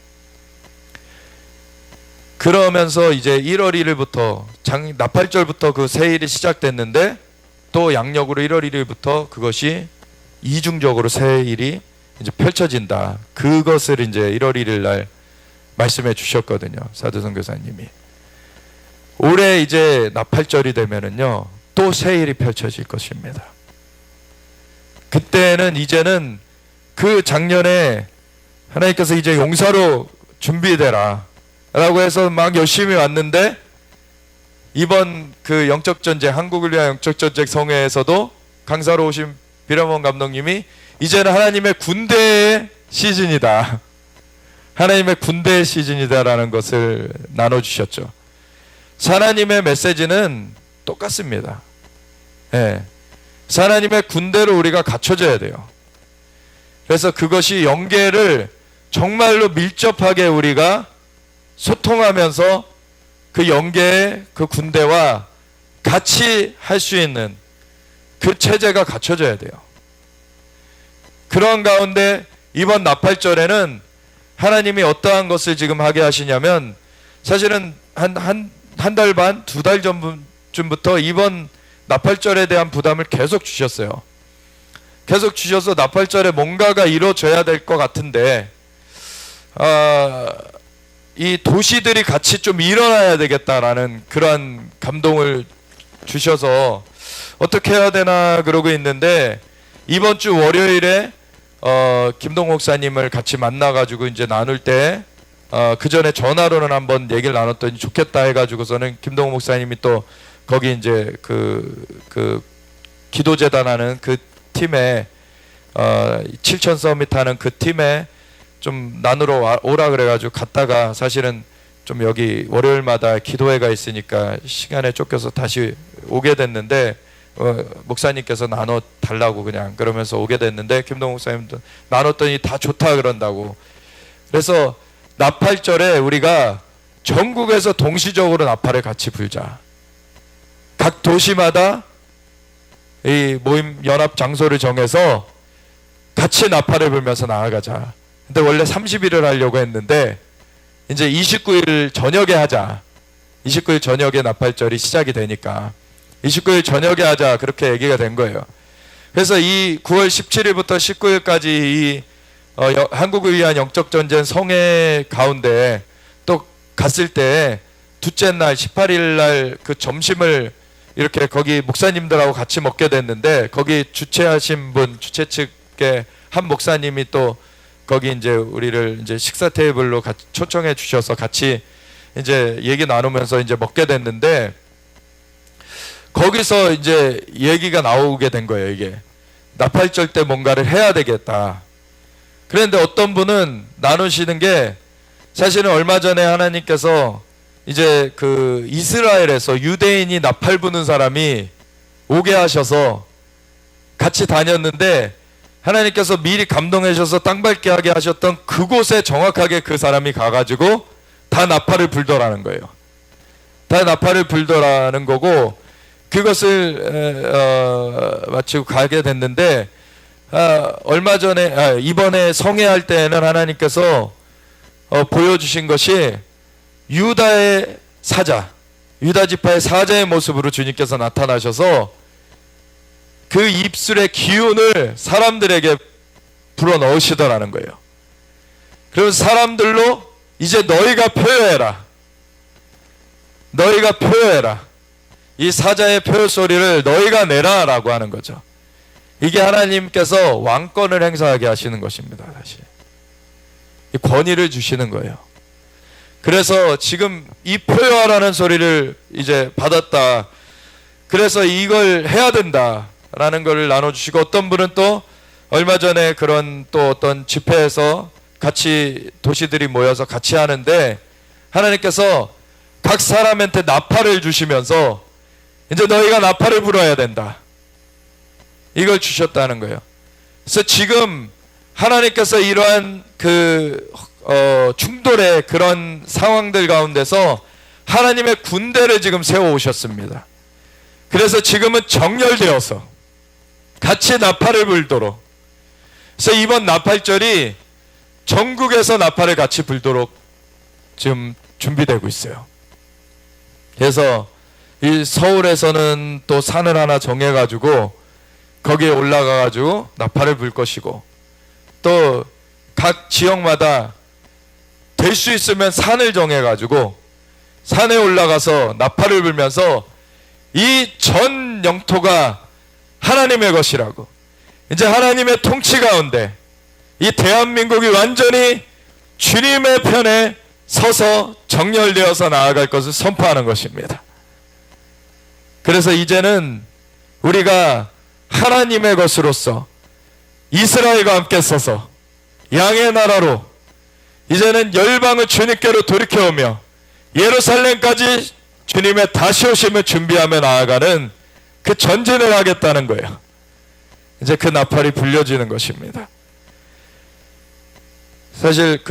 그러면서 이제 1월 1일부터 나팔절부터 그 새일이 시작됐는데, 또 양력으로 1월 1일부터 그것이 이중적으로 새일이 이제 펼쳐진다. 그것을 이제 1월 1일 날 말씀해 주셨거든요. 사도 선교사님이. 올해 이제 나팔절이 되면은요, 또 새일이 펼쳐질 것입니다. 그때는 이제는 그 작년에 하나님께서 이제 용사로 준비되라 라고 해서 막 열심히 왔는데, 이번 그 영적전쟁, 한국을 위한 영적전쟁 성회에서도 강사로 오신 비라몬 감독님이 이제는 하나님의 군대의 시즌이다, 하나님의 군대의 시즌이다라는 것을 나눠주셨죠. 하나님의 메시지는 똑같습니다. 하나님의 군대로 우리가 갖춰져야 돼요. 그래서 그것이 영계를 정말로 밀접하게 우리가 소통하면서 그 영계의 그 군대와 같이 할 수 있는 그 체제가 갖춰져야 돼요. 그런 가운데 이번 나팔절에는 하나님이 어떠한 것을 지금 하게 하시냐면, 사실은 한 달 반, 2달 전쯤부터 이번 나팔절에 대한 부담을 계속 주셨어요. 계속 주셔서 나팔절에 뭔가가 이루어져야 될 것 같은데, 이 도시들이 같이 좀 일어나야 되겠다라는 그러한 감동을 주셔서 어떻게 해야 되나 그러고 있는데, 이번 주 월요일에 김동 목사님을 같이 만나가지고 이제 나눌 때, 그 전에 전화로는 한번 얘기를 나눴더니 좋겠다 해가지고서는 김동 목사님이 또 거기 이제 그 기도재단하는 그 팀에 7천 서밋 하는 그 팀에 좀 나누러 오라 그래가지고 갔다가, 사실은 좀 여기 월요일마다 기도회가 있으니까 시간에 쫓겨서 다시 오게 됐는데, 목사님께서 나눠 달라고 그냥 그러면서 오게 됐는데, 김동 목사님도 나눴더니 다 좋다 그런다고. 그래서 나팔절에 우리가 전국에서 동시적으로 나팔을 같이 불자. 각 도시마다 이 모임 연합 장소를 정해서 같이 나팔을 불면서 나아가자. 근데 원래 30일을 하려고 했는데 이제 29일 저녁에 하자. 29일 저녁에 나팔절이 시작이 되니까 29일 저녁에 하자, 그렇게 얘기가 된 거예요. 그래서 이 9월 17일부터 19일까지 이 한국을 위한 영적 전쟁 성회 가운데 또 갔을 때 둘째 날 18일 날 그 점심을 이렇게 거기 목사님들하고 같이 먹게 됐는데, 거기 주최하신 분, 주최 측의 한 목사님이 또 거기 이제 우리를 이제 식사 테이블로 같이 초청해 주셔서 같이 이제 얘기 나누면서 이제 먹게 됐는데, 거기서 이제 얘기가 나오게 된 거예요. 이게 나팔절 때 뭔가를 해야 되겠다. 그런데 어떤 분은 나누시는 게, 사실은 얼마 전에 하나님께서 이제 그 이스라엘에서 유대인이 나팔 부는 사람이 오게 하셔서 같이 다녔는데, 하나님께서 미리 감동해 주셔서 땅 밟게 하게 하셨던 그곳에 정확하게 그 사람이 가가지고 다 나팔을 불더라는 거예요. 다 나팔을 불더라는 거고, 그것을 마치고 가게 됐는데, 얼마 전에 이번에 성회할 때는 하나님께서 보여주신 것이 유다의 사자, 유다 지파의 사자의 모습으로 주님께서 나타나셔서 그 입술의 기운을 사람들에게 불어넣으시더라는 거예요. 그래서 사람들로 이제 너희가 표효해라, 너희가 표효해라, 이 사자의 표효 소리를 너희가 내라 라고 하는 거죠. 이게 하나님께서 왕권을 행사하게 하시는 것입니다. 사실 이 권위를 주시는 거예요. 그래서 지금 이 표효하라는 소리를 이제 받았다. 그래서 이걸 해야 된다라는 걸 나눠주시고, 어떤 분은 또 얼마 전에 그런 또 어떤 집회에서 같이 도시들이 모여서 같이 하는데, 하나님께서 각 사람한테 나팔을 주시면서 이제 너희가 나팔을 불어야 된다, 이걸 주셨다는 거예요. 그래서 지금 하나님께서 이러한 충돌의 그런 상황들 가운데서 하나님의 군대를 지금 세워 오셨습니다. 그래서 지금은 정렬되어서 같이 나팔을 불도록, 그래서 이번 나팔절이 전국에서 나팔을 같이 불도록 지금 준비되고 있어요. 그래서 이 서울에서는 또 산을 하나 정해가지고 거기에 올라가가지고 나팔을 불 것이고, 또 각 지역마다 될 수 있으면 산을 정해가지고 산에 올라가서 나팔을 불면서 이 전 영토가 하나님의 것이라고, 이제 하나님의 통치 가운데 이 대한민국이 완전히 주님의 편에 서서 정렬되어서 나아갈 것을 선포하는 것입니다. 그래서 이제는 우리가 하나님의 것으로서 이스라엘과 함께 서서 양의 나라로 이제는 열방을 주님께로 돌이켜오며 예루살렘까지 주님의 다시 오심을 준비하며 나아가는 그 전진을 하겠다는 거예요. 이제 그 나팔이 불려지는 것입니다. 사실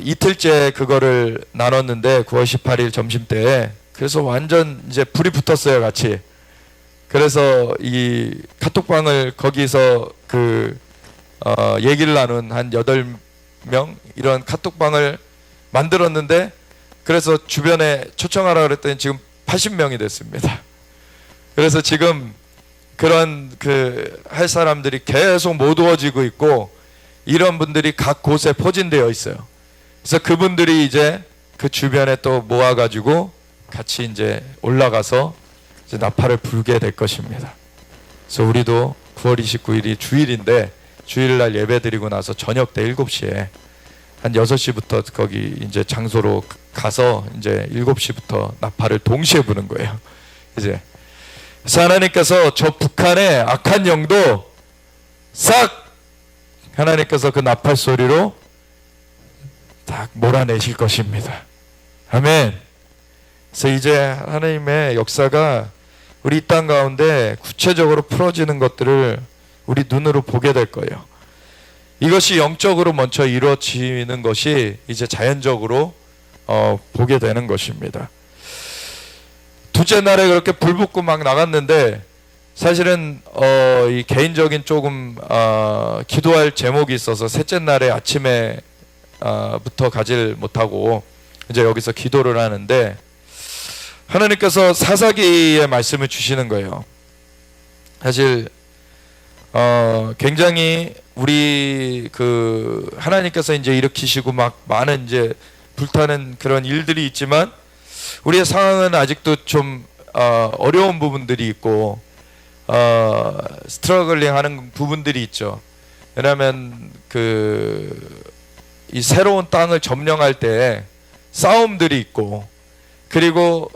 이틀째 그거를 나눴는데 9월 18일 점심때에, 그래서 완전 이제 불이 붙었어요, 같이. 그래서 이 카톡방을 거기서 얘기를 나눈 한 8명 이런 카톡방을 만들었는데, 그래서 주변에 초청하라 그랬더니 지금 80명이 됐습니다. 그래서 지금 그런 할 사람들이 계속 못 이루어지고 있고, 이런 분들이 각 곳에 포진되어 있어요. 그래서 그분들이 이제 그 주변에 또 모아가지고 같이 이제 올라가서 이제 나팔을 불게 될 것입니다. 그래서 우리도 9월 29일이 주일인데, 주일날 예배 드리고 나서 저녁 때 7시에 한 6시부터 거기 이제 장소로 가서 이제 7시부터 나팔을 동시에 부는 거예요. 이제 그래서 하나님께서 저 북한의 악한 영도 싹 하나님께서 그 나팔 소리로 딱 몰아내실 것입니다. 아멘. 그래서 이제 하나님의 역사가 우리 이 땅 가운데 구체적으로 풀어지는 것들을 우리 눈으로 보게 될 거예요. 이것이 영적으로 먼저 이루어지는 것이 이제 자연적으로 보게 되는 것입니다. 둘째 날에 그렇게 불 붙고 막 나갔는데, 사실은 이 개인적인 조금 기도할 제목이 있어서 셋째 날에 아침에 부터 가질 못하고 이제 여기서 기도를 하는데, 하나님께서 사사기의 말씀을 주시는 거예요. 사실 굉장히 우리 하나님께서 이제 일으키시고 막 많은 이제 불타는 그런 일들이 있지만, 우리의 상황은 아직도 좀 어려운 부분들이 있고 스트러글링 하는 부분들이 있죠. 왜냐하면 이 새로운 땅을 점령할 때 싸움들이 있고, 그리고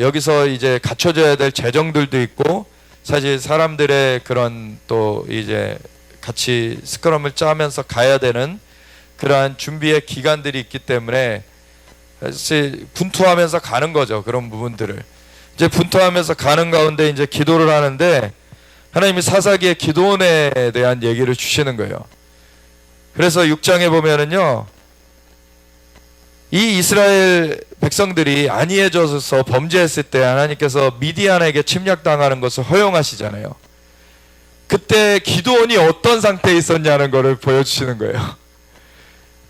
여기서 이제 갖춰져야 될 재정들도 있고, 사실 사람들의 그런 또 이제 같이 스크럼을 짜면서 가야 되는 그러한 준비의 기간들이 있기 때문에 사실 분투하면서 가는 거죠. 그런 부분들을 이제 분투하면서 가는 가운데 이제 기도를 하는데, 하나님이 사사기의 기도원에 대한 얘기를 주시는 거예요. 그래서 6장에 보면은요, 이 이스라엘 백성들이 안이해져서 범죄했을 때 하나님께서 미디안에게 침략당하는 것을 허용하시잖아요. 그때 기드온이 어떤 상태에 있었냐는 것을 보여주시는 거예요.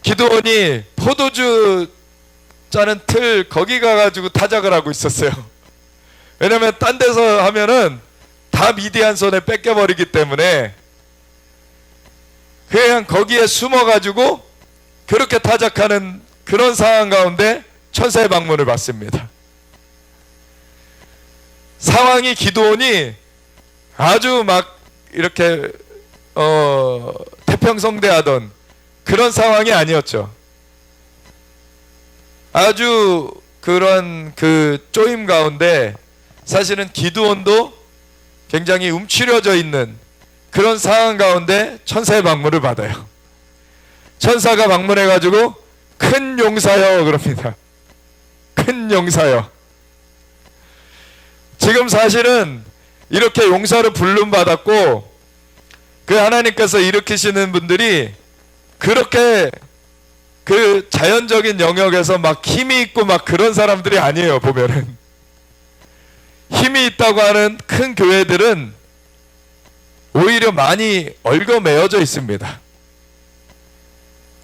기드온이 포도주 짜는 틀 거기 가가지고 타작을 하고 있었어요. 왜냐면 딴 데서 하면은 다 미디안 손에 뺏겨버리기 때문에 그냥 거기에 숨어가지고 그렇게 타작하는 그런 상황 가운데 천사의 방문을 받습니다. 상황이 기드온이 아주 막 이렇게 태평성대하던 그런 상황이 아니었죠. 아주 그런 쪼임 가운데 사실은 기드온도 굉장히 움츠려져 있는 그런 상황 가운데 천사의 방문을 받아요. 천사가 방문해가지고 큰 용사여 그럽니다. 큰 용사여. 지금 사실은 이렇게 용사로 부름 받았고, 그 하나님께서 일으키시는 분들이 그렇게 그 자연적인 영역에서 막 힘이 있고 막 그런 사람들이 아니에요. 보면은 힘이 있다고 하는 큰 교회들은 오히려 많이 얽어매어져 있습니다.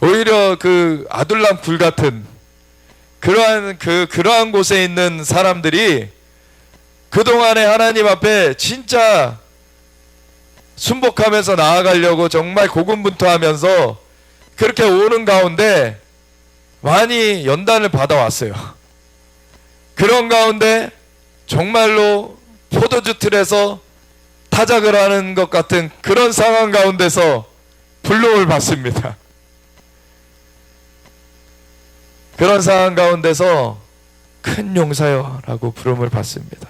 오히려 그 아둘람 굴 같은 그러한 곳에 있는 사람들이 그동안에 하나님 앞에 진짜 순복하면서 나아가려고 정말 고군분투하면서 그렇게 오는 가운데 많이 연단을 받아왔어요. 그런 가운데 정말로 포도주 틀에서 타작을 하는 것 같은 그런 상황 가운데서 불러올 받습니다. 그런 상황 가운데서 큰 용사여 라고 부름을 받습니다.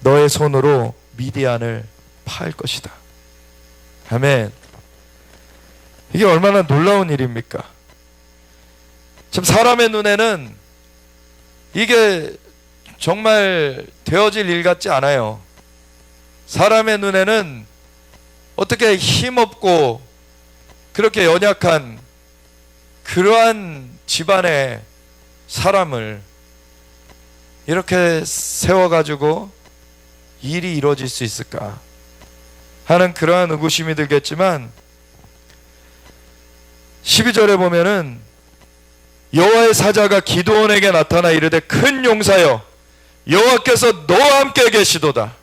너의 손으로 미디안을 파할 것이다. 아멘. 이게 얼마나 놀라운 일입니까? 참 사람의 눈에는 이게 정말 되어질 일 같지 않아요. 사람의 눈에는 어떻게 힘없고 그렇게 연약한 그러한 집안의 사람을 이렇게 세워가지고 일이 이루어질 수 있을까 하는 그러한 의구심이 들겠지만 12절에 보면은 여호와의 사자가 기드온에게 나타나 이르되 큰 용사여 여호와께서 너와 함께 계시도다.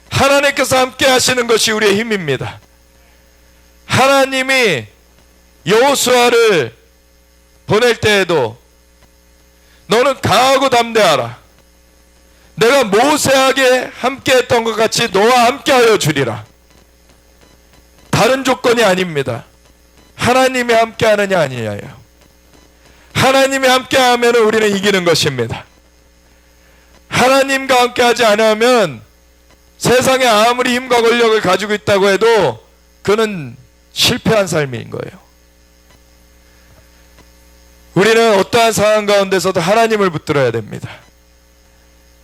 하나님께서 함께 하시는 것이 우리의 힘입니다. 하나님이 여호수아를 보낼 때에도 너는 강하고 담대하라. 내가 모세에게 함께 했던 것 같이 너와 함께 하여 주리라. 다른 조건이 아닙니다. 하나님이 함께 하느냐 아니냐예요. 하나님이 함께 하면 우리는 이기는 것입니다. 하나님과 함께 하지 않으면 세상에 아무리 힘과 권력을 가지고 있다고 해도 그는 실패한 삶인 거예요. 우리는 어떠한 상황 가운데서도 하나님을 붙들어야 됩니다.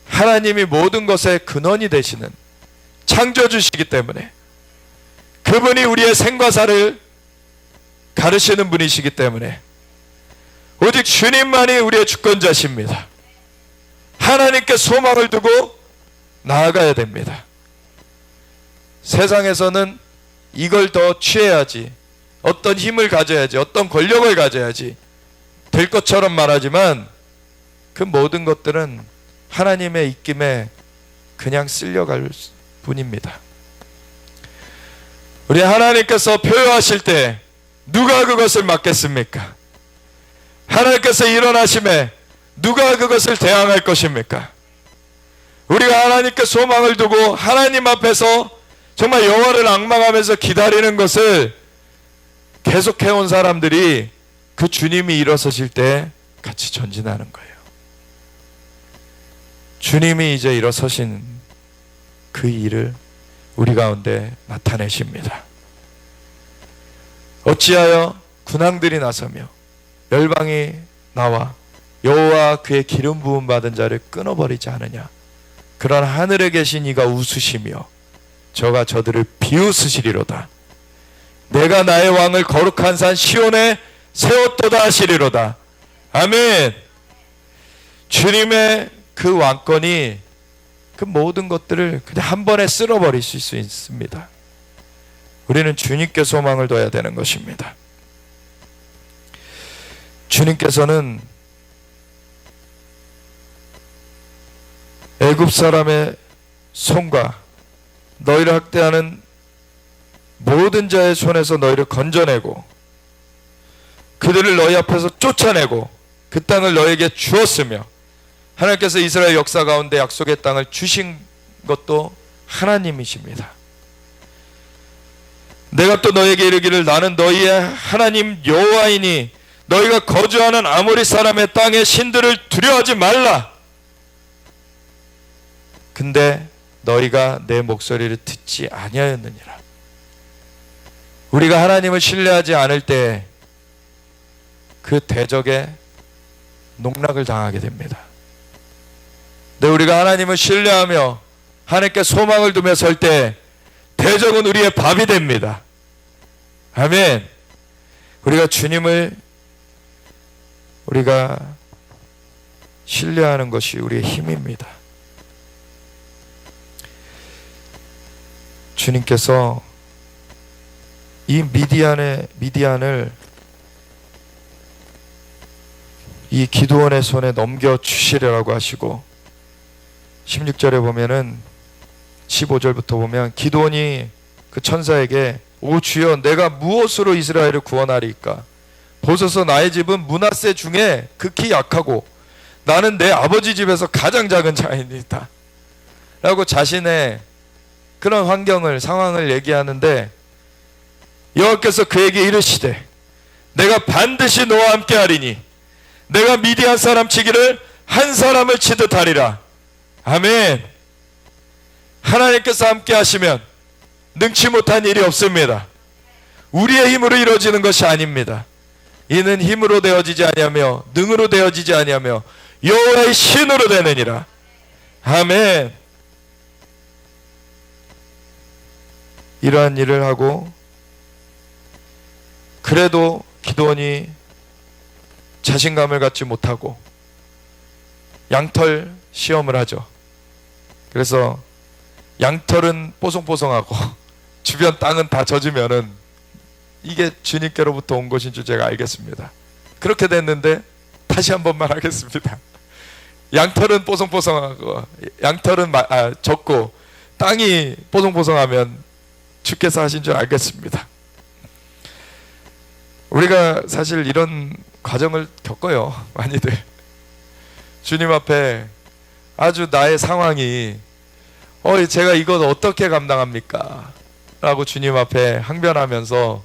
하나님이 모든 것의 근원이 되시는 창조주시기 때문에 그분이 우리의 생과사를 가르치는 분이시기 때문에 오직 주님만이 우리의 주권자십니다. 하나님께 소망을 두고 나아가야 됩니다. 세상에서는 이걸 더 취해야지, 어떤 힘을 가져야지, 어떤 권력을 가져야지 될 것처럼 말하지만 그 모든 것들은 하나님의 입김에 그냥 쓸려갈 뿐입니다. 우리 하나님께서 표효하실 때 누가 그것을 막겠습니까? 하나님께서 일어나심에 누가 그것을 대항할 것입니까? 우리가 하나님께 소망을 두고 하나님 앞에서 정말 여호와를 앙망하면서 기다리는 것을 계속해온 사람들이 그 주님이 일어서실 때 같이 전진하는 거예요. 주님이 이제 일어서신 그 일을 우리 가운데 나타내십니다. 어찌하여 군왕들이 나서며 열방이 나와 여호와 그의 기름 부음 받은 자를 끊어버리지 않으냐. 그러나 하늘에 계신 이가 웃으시며 저가 저들을 비웃으시리로다. 내가 나의 왕을 거룩한 산 시온에 세웠도다 하시리로다. 아멘. 주님의 그 왕권이 그 모든 것들을 그냥 한 번에 쓸어버리실 수 있습니다. 우리는 주님께 소망을 둬야 되는 것입니다. 주님께서는 애굽 사람의 손과 너희를 학대하는 모든 자의 손에서 너희를 건져내고 그들을 너희 앞에서 쫓아내고 그 땅을 너희에게 주었으며 하나님께서 이스라엘 역사 가운데 약속의 땅을 주신 것도 하나님이십니다. 내가 또 너희에게 이르기를 나는 너희의 하나님 여호와이니 너희가 거주하는 아모리 사람의 땅의 신들을 두려워하지 말라. 근데 너희가 내 목소리를 듣지 아니하였느니라. 우리가 하나님을 신뢰하지 않을 때 그 대적에 농락을 당하게 됩니다. 근데 우리가 하나님을 신뢰하며 하나님께 소망을 두며 설 때 대적은 우리의 밥이 됩니다. 아멘. 우리가 주님을 우리가 신뢰하는 것이 우리의 힘입니다. 주님께서 이 미디안을 이 기드온의 손에 넘겨주시리라고 하시고 16절에 보면은 15절부터 보면 기드온이 그 천사에게 오 주여 내가 무엇으로 이스라엘을 구원하리까? 보소서 나의 집은 므낫세 중에 극히 약하고 나는 내 아버지 집에서 가장 작은 자이니이다 라고 자신의 그런 환경을 상황을 얘기하는데 여호와께서 그에게 이르시되 내가 반드시 너와 함께 하리니 내가 미디안 사람 치기를 한 사람을 치듯 하리라. 아멘. 하나님께서 함께 하시면 능치 못한 일이 없습니다. 우리의 힘으로 이루어지는 것이 아닙니다. 이는 힘으로 되어지지 아니하며 능으로 되어지지 아니하며 여호와의 신으로 되느니라. 아멘. 이러한 일을 하고 그래도 기드온이 자신감을 갖지 못하고 양털 시험을 하죠. 그래서 양털은 뽀송뽀송하고 주변 땅은 다 젖으면은 이게 주님께로부터 온 것인 줄 제가 알겠습니다. 그렇게 됐는데 다시 한 번만 하겠습니다. 양털은 뽀송뽀송하고 양털은 젖고 땅이 뽀송뽀송하면 주께서 하신 줄 알겠습니다. 우리가 사실 이런 과정을 겪어요. 많이들 주님 앞에 아주 나의 상황이 제가 이것 어떻게 감당합니까? 라고 주님 앞에 항변하면서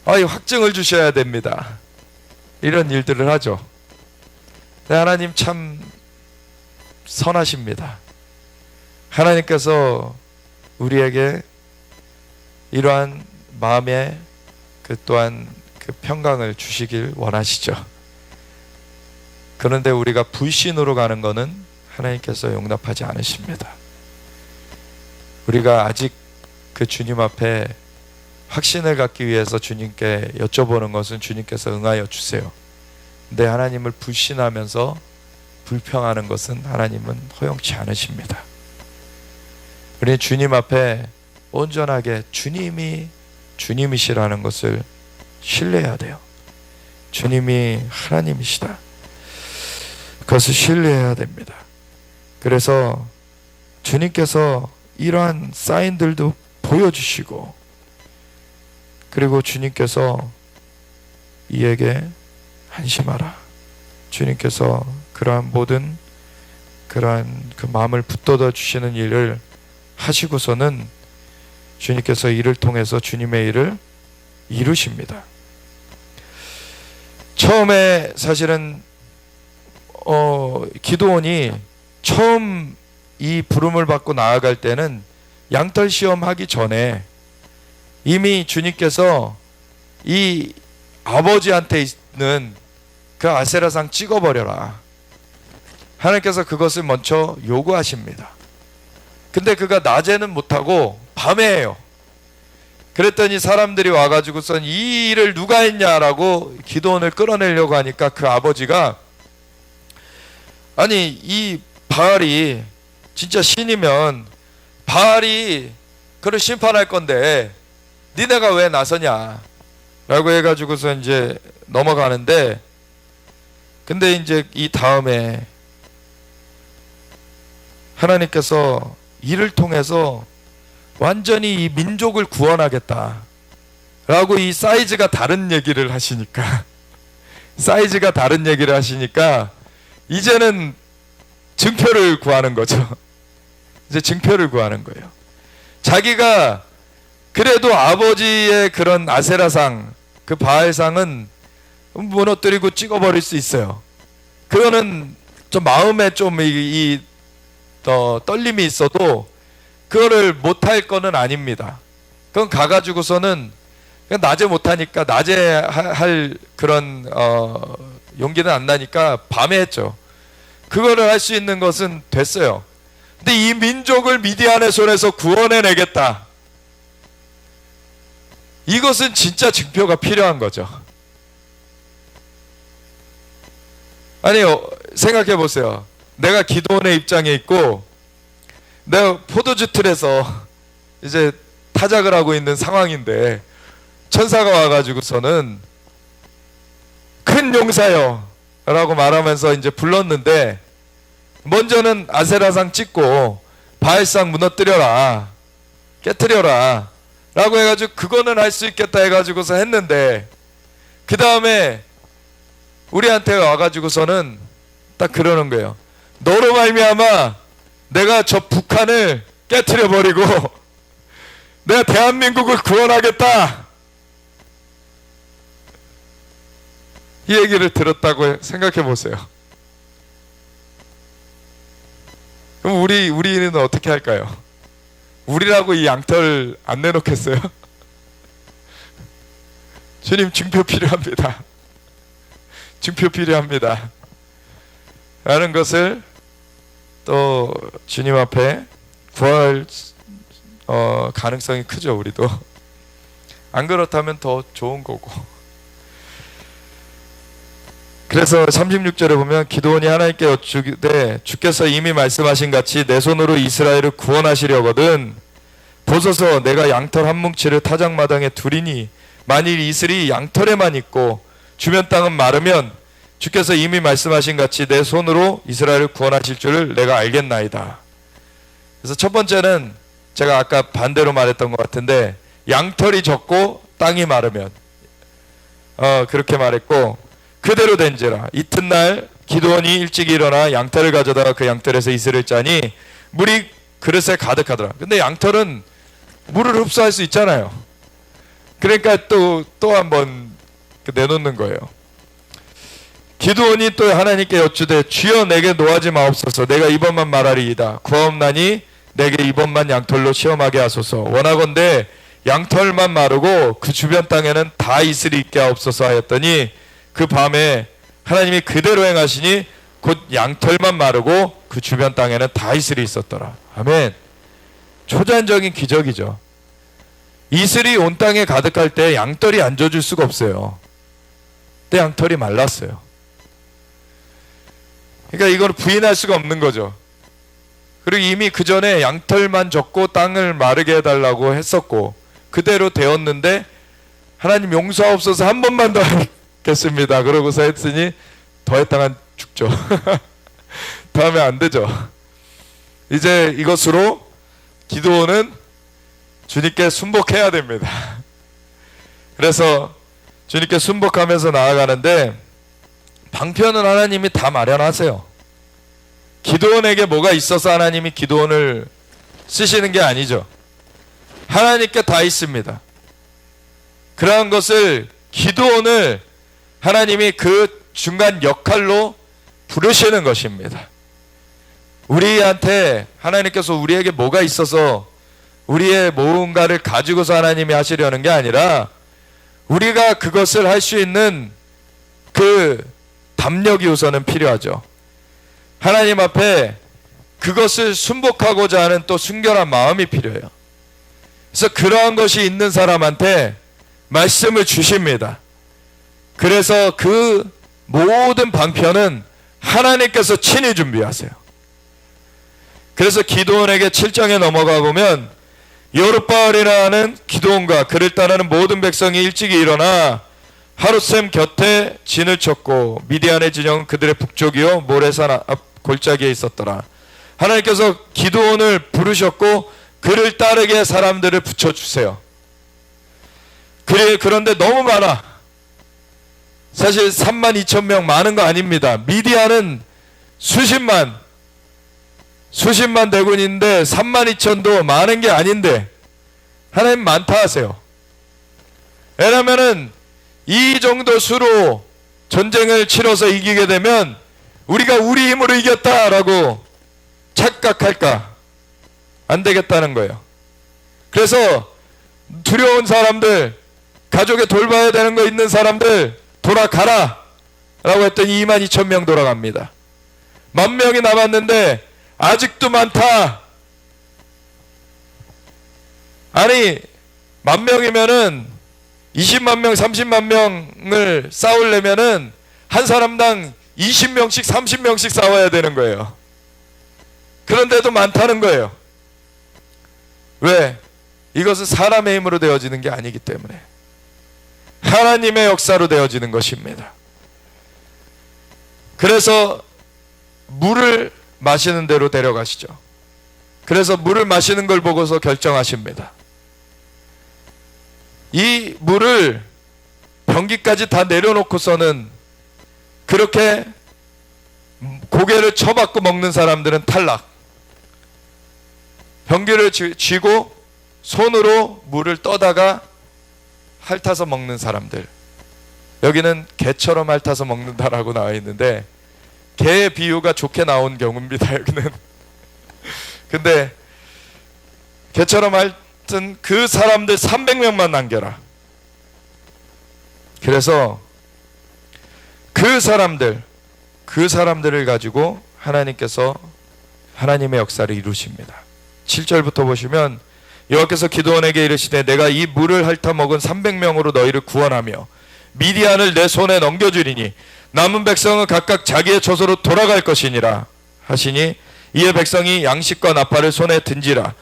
확증을 주셔야 됩니다. 이런 일들을 하죠. 네, 하나님 참 선하십니다. 하나님께서 우리에게 이러한 마음의 또한 그 평강을 주시길 원하시죠. 그런데 우리가 불신으로 가는 것은 하나님께서 용납하지 않으십니다. 우리가 아직 그 주님 앞에 확신을 갖기 위해서 주님께 여쭤보는 것은 주님께서 응하여 주세요. 근데 하나님을 불신하면서 불평하는 것은 하나님은 허용치 않으십니다. 우리는 주님 앞에 온전하게 주님이 주님이시라는 것을 신뢰해야 돼요. 주님이 하나님이시다. 그것을 신뢰해야 됩니다. 그래서 주님께서 이러한 사인들도 보여주시고, 그리고 주님께서 이에게 안심하라. 주님께서 그러한 모든 그러한 그 마음을 붙돋아 주시는 일을 하시고서는 주님께서 이를 통해서 주님의 일을 이루십니다. 처음에 사실은 기드온이 처음 이 부름을 받고 나아갈 때는 양털 시험하기 전에 이미 주님께서 이 아버지한테 있는 그 아세라상 찍어버려라. 하나님께서 그것을 먼저 요구하십니다. 근데 그가 낮에는 못하고 밤에 해요. 그랬더니 사람들이 와가지고선 이 일을 누가 했냐라고 기드온을 끌어내려고 하니까 그 아버지가, 아니 이 바알이 진짜 신이면 바알이 그를 심판할 건데 니네가 왜 나서냐 라고 해가지고서 이제 넘어가는데, 근데 이제 이 다음에 하나님께서 이를 통해서 완전히 이 민족을 구원하겠다 라고 이 사이즈가 다른 얘기를 하시니까 사이즈가 다른 얘기를 하시니까 이제는 증표를 구하는 거죠. 이제 증표를 구하는 거예요. 자기가 그래도 아버지의 그런 아세라상, 그 바알상은 무너뜨리고 찍어버릴 수 있어요. 그거는 좀 마음에 좀 떨림이 있어도 그거를 못할 거는 아닙니다. 그건 가가지고서는 그냥 낮에 못하니까, 낮에 할 그런 용기는 안 나니까 밤에 했죠. 그거를 할 수 있는 것은 됐어요. 근데 이 민족을 미디안의 손에서 구원해내겠다, 이것은 진짜 증표가 필요한 거죠. 아니 생각해 보세요. 내가 기드온의 입장에 있고 내가 포도주 틀에서 이제 타작을 하고 있는 상황인데 천사가 와가지고서는 큰 용사여 라고 말하면서 이제 불렀는데, 먼저는 아세라상 찍고 바알상 무너뜨려라, 깨뜨려라 라고 해가지고 그거는 할 수 있겠다 해가지고서 했는데, 그 다음에 우리한테 와가지고서는 딱 그러는 거예요. 너로 말미암아 내가 저 북한을 깨트려 버리고 내가 대한민국을 구원하겠다, 이 얘기를 들었다고 생각해 보세요. 그럼 우리는 어떻게 할까요? 우리라고 이 양털 안 내놓겠어요? 주님, 증표 필요합니다. 증표 필요합니다 라는 것을 또 주님 앞에 구할 가능성이 크죠. 우리도 안 그렇다면 더 좋은 거고. 그래서 36절에 보면 기드온이 하나님께 여쭈되 주께서 이미 말씀하신 같이 내 손으로 이스라엘을 구원하시려거든 보소서 내가 양털 한 뭉치를 타작마당에 두리니 만일 이슬이 양털에만 있고 주변 땅은 마르면 주께서 이미 말씀하신 같이 내 손으로 이스라엘을 구원하실 줄을 내가 알겠나이다. 그래서 첫 번째는 제가 아까 반대로 말했던 것 같은데 양털이 적고 땅이 마르면 그렇게 말했고 그대로 된지라 이튿날 기드온이 일찍 일어나 양털을 가져다가 그 양털에서 이슬을 짜니 물이 그릇에 가득하더라. 근데 양털은 물을 흡수할 수 있잖아요. 그러니까 또 한번 내놓는 거예요. 기드온이 또 하나님께 여쭈되 주여 내게 노하지 마옵소서 내가 이번만 말하리이다 구하옵나니 내게 이번만 양털로 시험하게 하소서 원하건대 양털만 마르고 그 주변 땅에는 다 이슬이 있게 하옵소서 하였더니 그 밤에 하나님이 그대로 행하시니 곧 양털만 마르고 그 주변 땅에는 다 이슬이 있었더라. 아멘. 초자연적인 기적이죠. 이슬이 온 땅에 가득할 때 양털이 안 젖을 수가 없어요. 그때 양털이 말랐어요. 그러니까 이걸 부인할 수가 없는 거죠. 그리고 이미 그 전에 양털만 젖고 땅을 마르게 해달라고 했었고 그대로 되었는데 하나님 용서하옵소서 한 번만 더 하겠습니다 그러고서 했으니 더 했다간 죽죠. 더 하면 안 되죠. 이제 이것으로 기드온은 주님께 순복해야 됩니다. 그래서 주님께 순복하면서 나아가는데 방편은 하나님이 다 마련하세요. 기드온에게 뭐가 있어서 하나님이 기드온을 쓰시는 게 아니죠. 하나님께 다 있습니다. 그러한 것을 기드온을 하나님이 그 중간 역할로 부르시는 것입니다. 우리한테 하나님께서 우리에게 뭐가 있어서 우리의 뭔가를 가지고서 하나님이 하시려는 게 아니라 우리가 그것을 할 수 있는 그 담력이 우선은 필요하죠. 하나님 앞에 그것을 순복하고자 하는 또 순결한 마음이 필요해요. 그래서 그러한 것이 있는 사람한테 말씀을 주십니다. 그래서 그 모든 방편은 하나님께서 친히 준비하세요. 그래서 기드온에게 7장에 넘어가 보면 여룻바알이라는 기드온과 그를 따르는 모든 백성이 일찍이 일어나 하룻샘 곁에 진을 쳤고 미디안의 진영은 그들의 북쪽이요 모레산 앞 골짜기에 있었더라. 하나님께서 기드온을 부르셨고 그를 따르게 사람들을 붙여주세요. 그런데 너무 많아. 사실 32,000명 많은 거 아닙니다. 미디안은 수십만 대군인데 32,000도 많은 게 아닌데 하나님 많다 하세요. 왜냐면은 이 정도 수로 전쟁을 치러서 이기게 되면 우리가 우리 힘으로 이겼다라고 착각할까? 안 되겠다는 거예요. 그래서 두려운 사람들, 가족에 돌봐야 되는 거 있는 사람들 돌아가라 라고 했더니 22,000명 돌아갑니다. 10,000명이 남았는데 아직도 많다. 아니 10,000명이면은 20만 명, 30만 명을 싸우려면은 한 사람당 20명씩, 30명씩 싸워야 되는 거예요. 그런데도 많다는 거예요. 왜? 이것은 사람의 힘으로 되어지는 게 아니기 때문에 하나님의 역사로 되어지는 것입니다. 그래서 물을 마시는 대로 데려가시죠. 그래서 물을 마시는 걸 보고서 결정하십니다. 이 물을 변기까지 다 내려놓고서는 그렇게 고개를 쳐박고 먹는 사람들은 탈락. 변기를 쥐고 손으로 물을 떠다가 핥아서 먹는 사람들. 여기는 개처럼 핥아서 먹는다라고 나와 있는데 개의 비유가 좋게 나온 경우입니다. 여기는. 근데 개처럼 핥은 그 사람들 300명만 남겨라. 그래서 그 사람들을 가지고 하나님께서 하나님의 역사를 이루십니다. 7절부터 보시면 여호와께서 기드온에게 이르시되 내가 이 물을 핥아 먹은 300명으로 너희를 구원하며 미디안을 내 손에 넘겨주리니 남은 백성은 각각 자기의 처소로 돌아갈 것이니라 하시니 이에 백성이 양식과 나팔을 손에 든지라.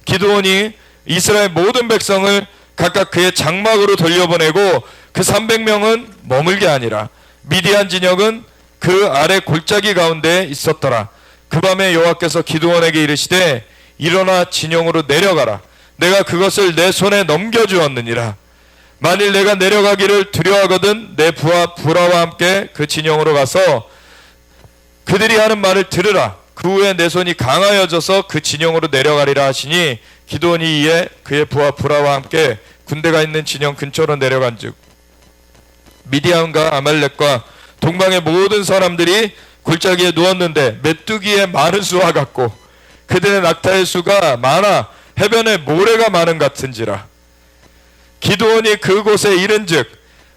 기드온이 이스라엘 모든 백성을 각각 그의 장막으로 돌려보내고 그 300명은 머물게 하니라. 미디안 진영은 그 아래 골짜기 가운데 있었더라. 그 밤에 여호와께서 기드온에게 이르시되 일어나 진영으로 내려가라. 내가 그것을 내 손에 넘겨주었느니라. 만일 내가 내려가기를 두려워하거든 내 부하 부라와 함께 그 진영으로 가서 그들이 하는 말을 들으라. 그 후에 내 손이 강하여져서 그 진영으로 내려가리라 하시니 기드온이 이에 그의 부하 부라와 함께 군대가 있는 진영 근처로 내려간즉 미디안과 아말렉과 동방의 모든 사람들이 골짜기에 누웠는데 메뚜기의 많은 수와 같고 그들의 낙타의 수가 많아 해변에 모래가 많은 같은지라. 기드온이 그곳에 이른즉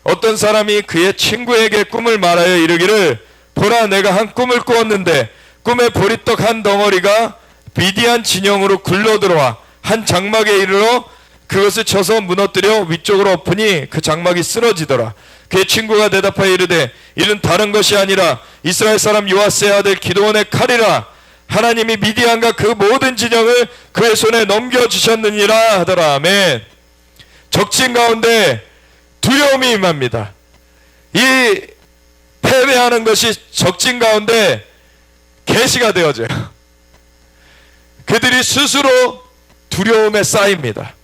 어떤 사람이 그의 친구에게 꿈을 말하여 이르기를 보라 내가 한 꿈을 꾸었는데 꿈에 보리떡 한 덩어리가 미디안 진영으로 굴러들어와 한 장막에 이르러 그것을 쳐서 무너뜨려 위쪽으로 엎으니 그 장막이 쓰러지더라. 그의 친구가 대답하여 이르되 이는 다른 것이 아니라 이스라엘 사람 요아스의 아들 기드온의 칼이라. 하나님이 미디안과 그 모든 진영을 그의 손에 넘겨주셨느니라 하더라. 아멘. 적진 가운데 두려움이 임합니다. 이 패배하는 것이 적진 가운데 계시가 되어져요. 그들이 스스로 두려움에 쌓입니다.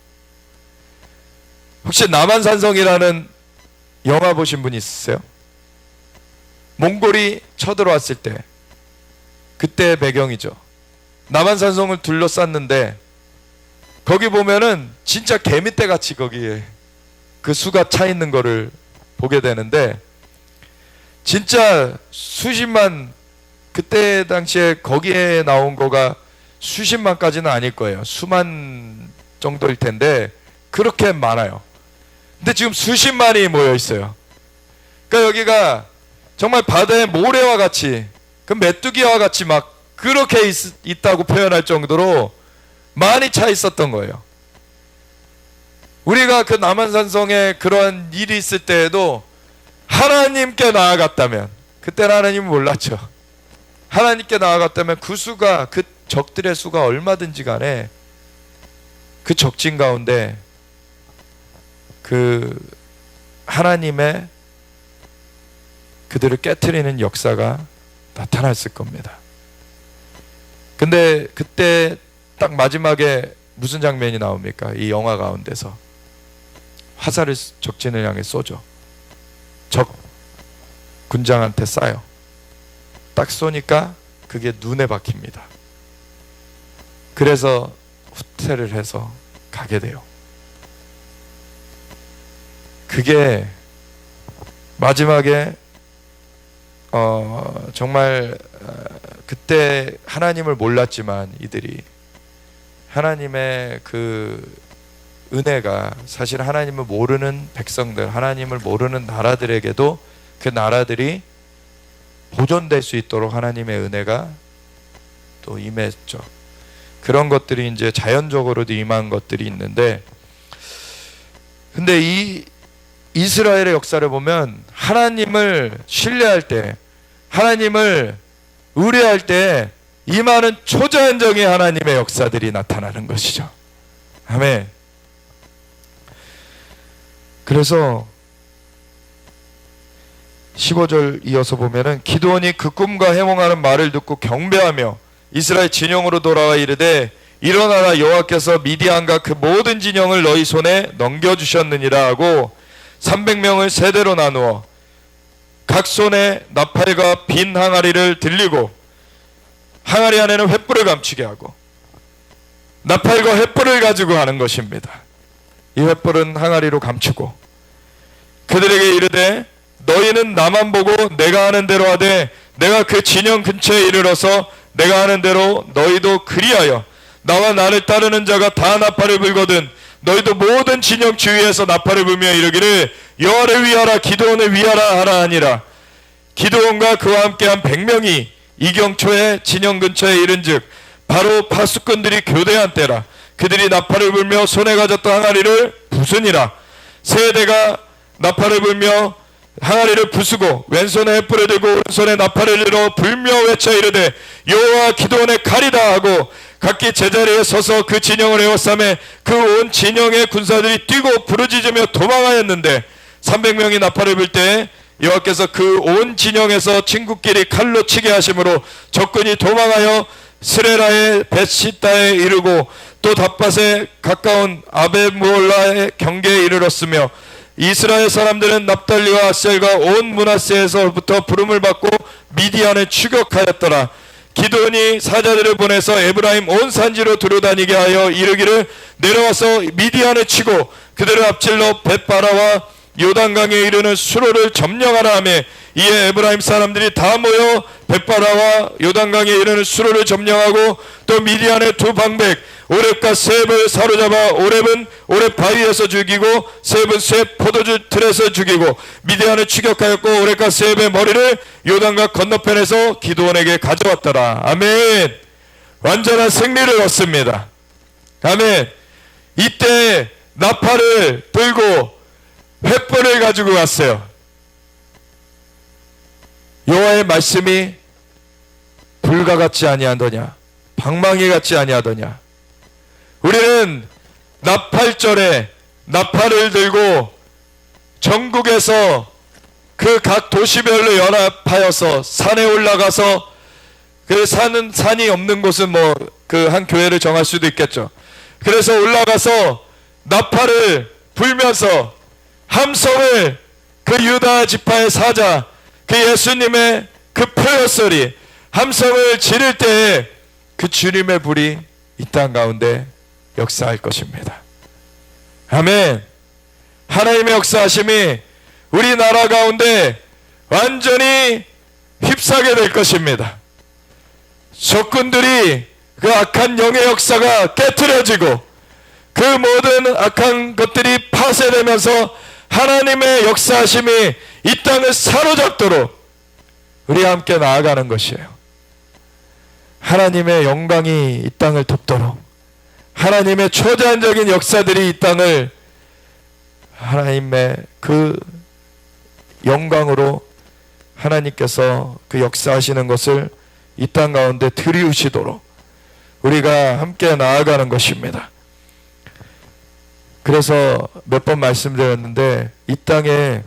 혹시 남한산성이라는 영화 보신 분 있으세요? 몽골이 쳐들어왔을 때 그때의 배경이죠. 남한산성을 둘러쌌는데 거기 보면은 진짜 개미떼 같이 거기에 그 수가 차 있는 거를 보게 되는데 진짜 수십만, 그때 당시에 거기에 나온 거가 수십만까지는 아닐 거예요. 수만 정도일 텐데 그렇게 많아요. 근데 지금 수십만이 모여 있어요. 그러니까 여기가 정말 바다의 모래와 같이 그 메뚜기와 같이 막 그렇게 있다고 표현할 정도로 많이 차 있었던 거예요. 우리가 그 남한산성에 그런 일이 있을 때에도 하나님께 나아갔다면, 그때는 하나님은 몰랐죠. 하나님께 나아갔다면 그 수가, 그 적들의 수가 얼마든지 간에 그 적진 가운데 그 하나님의 그들을 깨트리는 역사가 나타났을 겁니다. 근데 그때 딱 마지막에 무슨 장면이 나옵니까? 이 영화 가운데서 화살을 적진을 향해 쏘죠. 적 군장한테 쏴요. 딱 쏘니까 그게 눈에 박힙니다. 그래서 후퇴를 해서 가게 돼요. 그게 마지막에 정말 그때 하나님을 몰랐지만 이들이 하나님의 그 은혜가 사실 하나님을 모르는 백성들, 하나님을 모르는 나라들에게도 그 나라들이 보존될 수 있도록 하나님의 은혜가 또 임했죠. 그런 것들이 이제 자연적으로도 임한 것들이 있는데, 근데 이 이스라엘의 역사를 보면 하나님을 신뢰할 때, 하나님을 의뢰할 때 임하는 초자연적인 하나님의 역사들이 나타나는 것이죠. 아멘. 그래서 15절 이어서 보면은 기드온이 그 꿈과 해몽하는 말을 듣고 경배하며 이스라엘 진영으로 돌아와 이르되 일어나라 여호와께서 미디안과 그 모든 진영을 너희 손에 넘겨주셨느니라 하고 300명을 세대로 나누어 각 손에 나팔과 빈 항아리를 들리고 항아리 안에는 횃불을 감추게 하고 나팔과 횃불을 가지고 하는 것입니다. 이 횃불은 항아리로 감추고 그들에게 이르되 너희는 나만 보고 내가 하는 대로 하되 내가 그 진영 근처에 이르러서 내가 하는 대로 너희도 그리하여 나와 나를 따르는 자가 다 나팔을 불거든 너희도 모든 진영 주위에서 나팔을 불며 이르기를 여호와를 위하라 기드온을 위하라 하라 하니라. 기드온과 그와 함께한 100명이 이경초에 진영 근처에 이른즉 바로 파수꾼들이 교대한 때라. 그들이 나팔을 불며 손에 가졌던 항아리를 부수니라. 세대가 나팔을 불며 항아리를 부수고 왼손에 횃불을 들고 오른손에 나팔을 들어 불며 외쳐 이르되 여호와 기드온의 칼이다 하고 각기 제자리에 서서 그 진영을 에워싸매 그 온 진영의 군사들이 뛰고 부르짖으며 도망하였는데 300명이 나팔을 불 때 여호와께서 그 온 진영에서 친구끼리 칼로 치게 하심으로 적군이 도망하여 스레라의 벳시다에 이르고 또 답밭에 가까운 아베몰라의 경계에 이르렀으며 이스라엘 사람들은 납달리와 아셀과 온 므낫세에서부터 부름을 받고 미디안을 추격하였더라. 기드온이 사자들을 보내서 에브라임 온 산지로 두루다니게 하여 이르기를 내려와서 미디안을 치고 그들을 앞질러 벳바라와 요단강에 이르는 수로를 점령하라 하며 이에 에브라임 사람들이 다 모여 벳바라와 요단강에 이르는 수로를 점령하고 또 미디안의 두 방백 오렙과 셉을 사로잡아 오렙은 오렙 바위에서 죽이고 셉은 셉 포도주 틀에서 죽이고 미디안을 추격하였고 오렙과 셉의 머리를 요단강 건너편에서 기드온에게 가져왔더라. 아멘. 완전한 승리를 얻습니다. 아멘. 이때 나팔을 들고 횃불을 가지고 왔어요. 여호와의 말씀이 불과 같지 아니하더냐, 방망이 같지 아니하더냐. 우리는 나팔절에 나팔을 들고 전국에서 그 각 도시별로 연합하여서 산에 올라가서 그 산이 없는 곳은 뭐 그 한 교회를 정할 수도 있겠죠. 그래서 올라가서 나팔을 불면서 함성을 그 유다 지파의 사자 그 예수님의 그 표효소리 함성을 지를 때에 그 주님의 불이 이 땅 가운데 역사할 것입니다. 아멘. 하나님의 역사하심이 우리나라 가운데 완전히 휩싸게 될 것입니다. 적군들이 그 악한 영의 역사가 깨트려지고 그 모든 악한 것들이 파쇄되면서 하나님의 역사하심이 이 땅을 사로잡도록 우리와 함께 나아가는 것이에요. 하나님의 영광이 이 땅을 덮도록 하나님의 초자연적인 역사들이 이 땅을 하나님의 그 영광으로 하나님께서 그 역사하시는 것을 이 땅 가운데 들이우시도록 우리가 함께 나아가는 것입니다. 그래서 몇 번 말씀드렸는데 이 땅에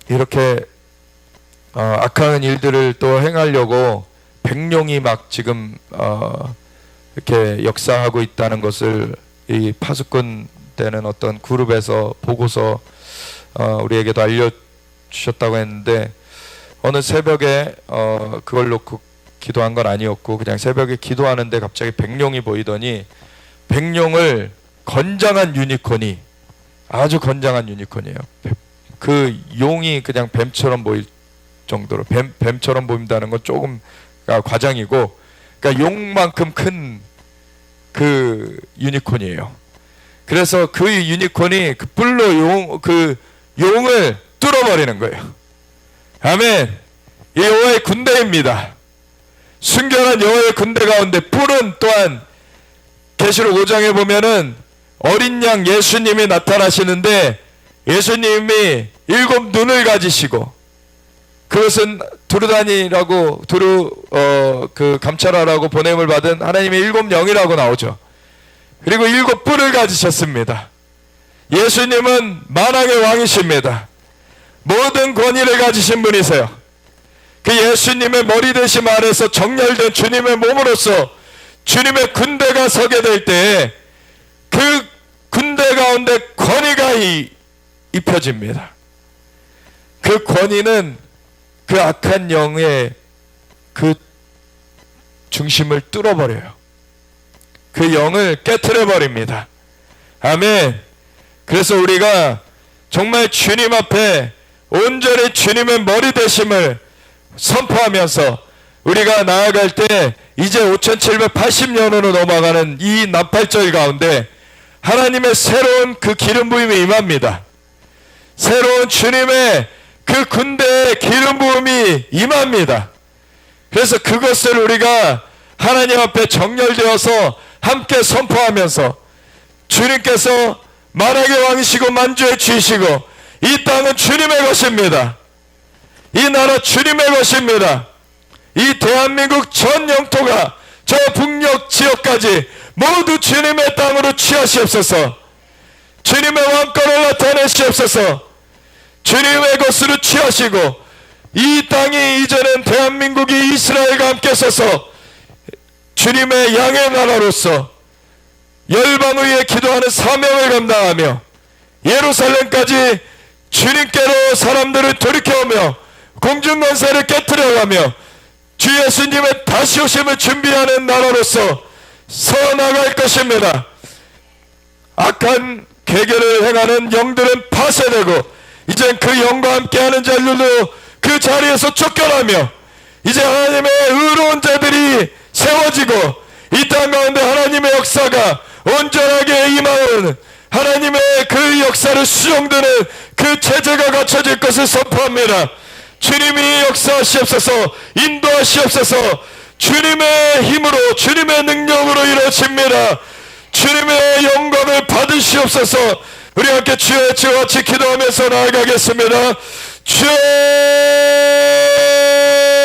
이렇게 악한 일들을 또 행하려고 백령이 막 지금 이렇게 역사하고 있다는 것을 이 파수꾼 되는 어떤 그룹에서 보고서 우리에게도 알려주셨다고 했는데 어느 새벽에 그걸 놓고 기도한 건 아니었고 그냥 새벽에 기도하는데 갑자기 백령이 보이더니 백령을 건장한 유니콘이 아주 건장한 유니콘이에요. 그 용이 그냥 뱀처럼 보일 정도로 뱀처럼 보인다는 건 조금 과장이고 그러니까 용만큼 큰 그 유니콘이에요. 그래서 그 유니콘이 그 뿔로 용을 뚫어버리는 거예요. 아멘. 이 여호와의 군대입니다. 순결한 여호와의 군대 가운데 뿔은 또한 계시록 5장에 보면은 어린 양 예수님이 나타나시는데 예수님이 7 눈을 가지시고 그것은 두루다니라고 그 감찰하라고 보냄을 받은 하나님의 7 영이라고 나오죠. 그리고 7 뿔을 가지셨습니다. 예수님은 만왕의 왕이십니다. 모든 권위를 가지신 분이세요. 그 예수님의 머리 되심 아래서 정렬된 주님의 몸으로서 주님의 군대가 서게 될 때에 그 군대 가운데 권위가 입혀집니다. 그 권위는 그 악한 영의 그 중심을 뚫어버려요. 그 영을 깨트려버립니다. 아멘. 그래서 우리가 정말 주님 앞에 온전히 주님의 머리 되심을 선포하면서 우리가 나아갈 때 이제 5780년으로 넘어가는 이 나팔절 가운데 하나님의 새로운 그 기름 부음이 임합니다. 새로운 주님의 그 군대의 기름 부음이 임합니다. 그래서 그것을 우리가 하나님 앞에 정렬되어서 함께 선포하면서 주님께서 만왕의 왕이시고 만주의 주이시고 이 땅은 주님의 것입니다. 이 나라 주님의 것입니다. 이 대한민국 전 영토가 저 북녘 지역까지 모두 주님의 땅으로 취하시옵소서. 주님의 왕권을 나타내시옵소서. 주님의 것으로 취하시고 이 땅이 이제는 대한민국이 이스라엘과 함께 서서 주님의 양의 나라로서 열방 위에 기도하는 사명을 감당하며 예루살렘까지 주님께로 사람들을 돌이켜오며 공중권세를 깨트려가며 주 예수님의 다시 오심을 준비하는 나라로서 서나갈 것입니다. 악한 계계를 행하는 영들은 파쇄되고 이젠 그 영과 함께하는 자들도 그 자리에서 쫓겨나며 이제 하나님의 의로운 자들이 세워지고 이 땅 가운데 하나님의 역사가 온전하게 임하는 하나님의 그 역사를 수용되는 그 체제가 갖춰질 것을 선포합니다. 주님이 역사하시옵소서. 인도하시옵소서. 주님의 힘으로 주님의 능력으로 이루어집니다. 주님의 영광을 받으시옵소서. 우리 함께 주여 주와 같이 기도하면서 나아가겠습니다. 주여